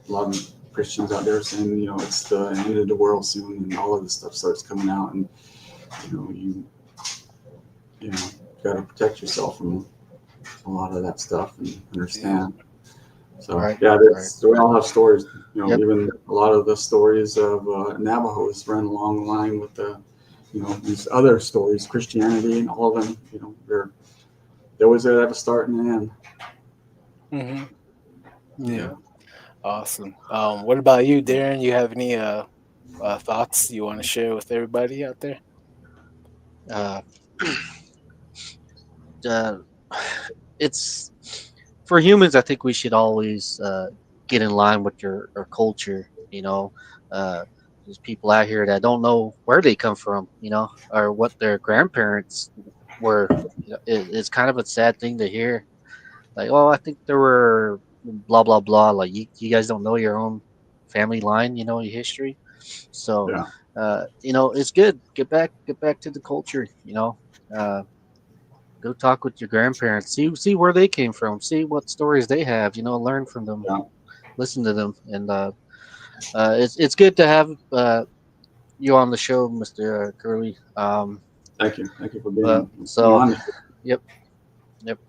lot of Christians out there saying it's the end of the world soon, and all of this stuff starts coming out, and you got to protect yourself from a lot of that stuff and understand. So Right. yeah, Right. so we all have stories. Yep. Even a lot of the stories of Navajos run along the line with the these other stories, Christianity, and all of them. They always have a start and an end. Mhm. Mm. Yeah. Awesome. What about you, Darren? You have any thoughts you want to share with everybody out there? Uh, uh, it's for humans. I think we should always get in line with our culture. There's people out here that don't know where they come from, or what their grandparents were. It's kind of a sad thing to hear. Like, oh, I think there were blah blah blah. Like you guys don't know your own family line, your history. So, Yeah. it's good. Get back to the culture. Uh, Go talk with your grandparents. See where they came from. See what stories they have. Learn from them. Yeah. Listen to them. And it's good to have you on the show, Mr. Curly. Thank you. Thank you for But being so, on. yep, yep.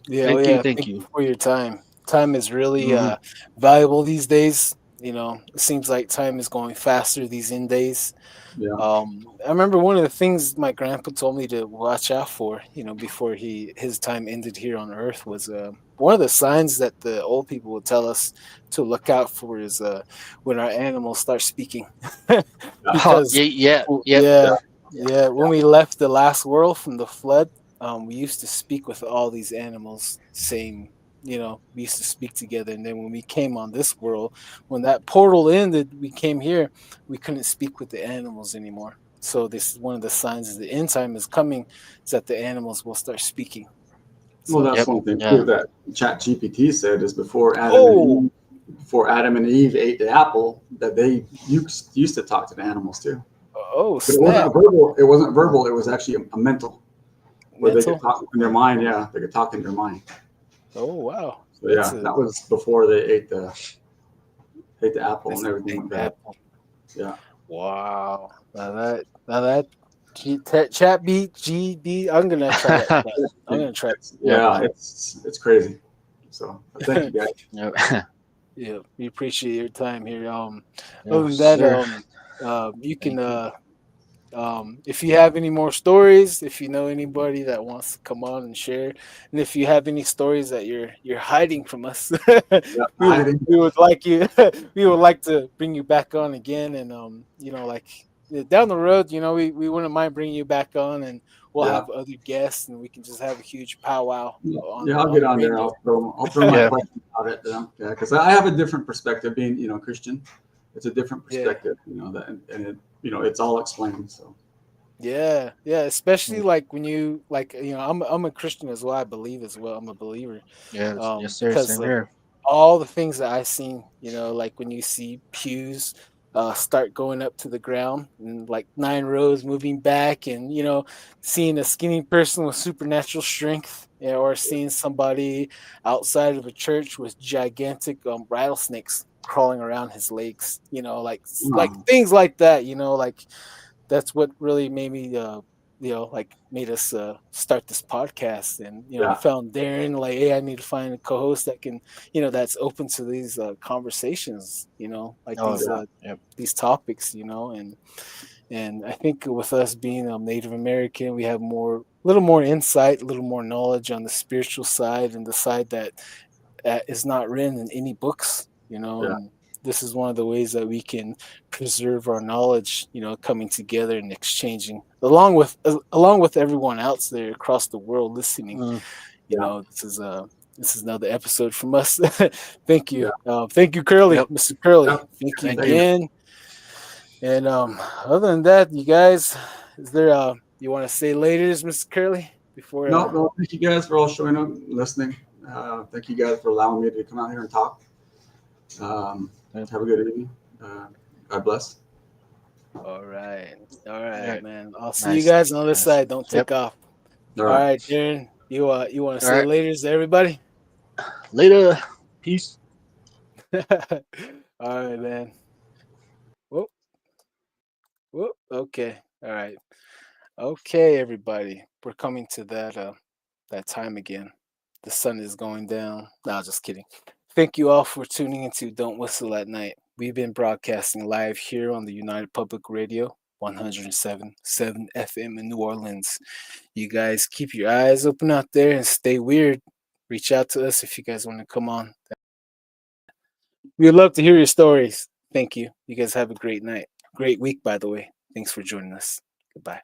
Yeah, Thank you, thank thank you you. for your time. Time is really Mhm. valuable these days. It seems like time is going faster these end days. Yeah. I remember one of the things my grandpa told me to watch out for, before his time ended here on Earth was one of the signs that the old people would tell us to look out for is when our animals start speaking, Oh, because yeah, yeah, yep. yeah, Yeah. yeah, when we left the last world from the flood, we used to speak with all these animals, saying, we used to speak together, and then when we came on this world, when that portal ended, we came here, we couldn't speak with the animals anymore. So this is one of the signs that the end time is coming, is that the animals will start speaking. Well, So that's Yep. one thing Yeah. too that Chat GPT said is before Adam and oh Eve. before Adam and Eve ate the apple, that they used to talk to the animals too. Oh But it wasn't snap! verbal. It wasn't verbal. It was actually a mental, where they could Mental. talk in their mind. Yeah, they could talk in their mind. Oh wow, So yeah, that was before they ate the apple that's and a everything big went bad. apple. Yeah, Wow. Now that chat beat GD. I'm gonna try that. I'm gonna try. Yep. yeah, it's crazy. So thank you guys. Yep. Yeah, we appreciate your time here. Other than Yes, that, sir. you can Thank you. if you have any more stories, if you know anybody that wants to come on and share, and if you have any stories that you're hiding from us, Yeah, we would like you we would like to bring you back on again, and like down the road, we wouldn't mind bringing you back on, and we'll yeah. have other guests, and we can just have a huge powwow on Yeah, the I'll on get the on there. radio. I'll throw my Yeah. question out at them. Yeah, because I have a different perspective, being Christian. It's a different Yeah. perspective, that, and it, it's all explained. So Yeah, yeah, especially like when you like, I'm a Christian as well. I believe as well. I'm a believer. Yes. Yes, sir. Because Same of here. all the things that I've seen, like when you see pews start going up to the ground and like 9 rows moving back, and seeing a skinny person with supernatural strength, or seeing somebody outside of a church with gigantic rattlesnakes crawling around his legs, like um, things like that, like that's what really made me like made us start this podcast. And I yeah, found Darren, like, hey, I need to find a co-host that can, that's open to these conversations, like Oh, yeah, these topics, and I think with us being Native American, we have little more insight, a little more knowledge on the spiritual side, and the side that is not written in any books, yeah, and this is one of the ways that we can preserve our knowledge, coming together and exchanging along with everyone else there across the world listening. mm, yeah, This is another episode from us. Thank you. yeah. Thank you, Curly, yep. Mr. Curly. Yeah. Thank you Thank Thank you. you. again. And other than that, you guys, is there you want to say later, Mr. Curly, before No, no, thank you guys for all showing up, and listening. Thank you guys for allowing me to come out here and talk. Yep. Have a good evening. God bless. All right. All All right, right. man. I'll see you Nice. guys on the other Nice. side. Don't Yep. take off. All All right. right, Darren. You want to All say right. later to everybody? Later. Peace. All right, man. Whoop, whoop. Okay. All right. Okay, everybody. We're coming to that time again. The sun is going down. No, just kidding. Thank you all for tuning into Don't Whistle at Night. We've been broadcasting live here on the United Public Radio, 107.7 FM in New Orleans. You guys keep your eyes open out there and stay weird. Reach out to us if you guys want to come on. We'd love to hear your stories. Thank you. You guys have a great night. Great week, by the way. Thanks for joining us. Goodbye.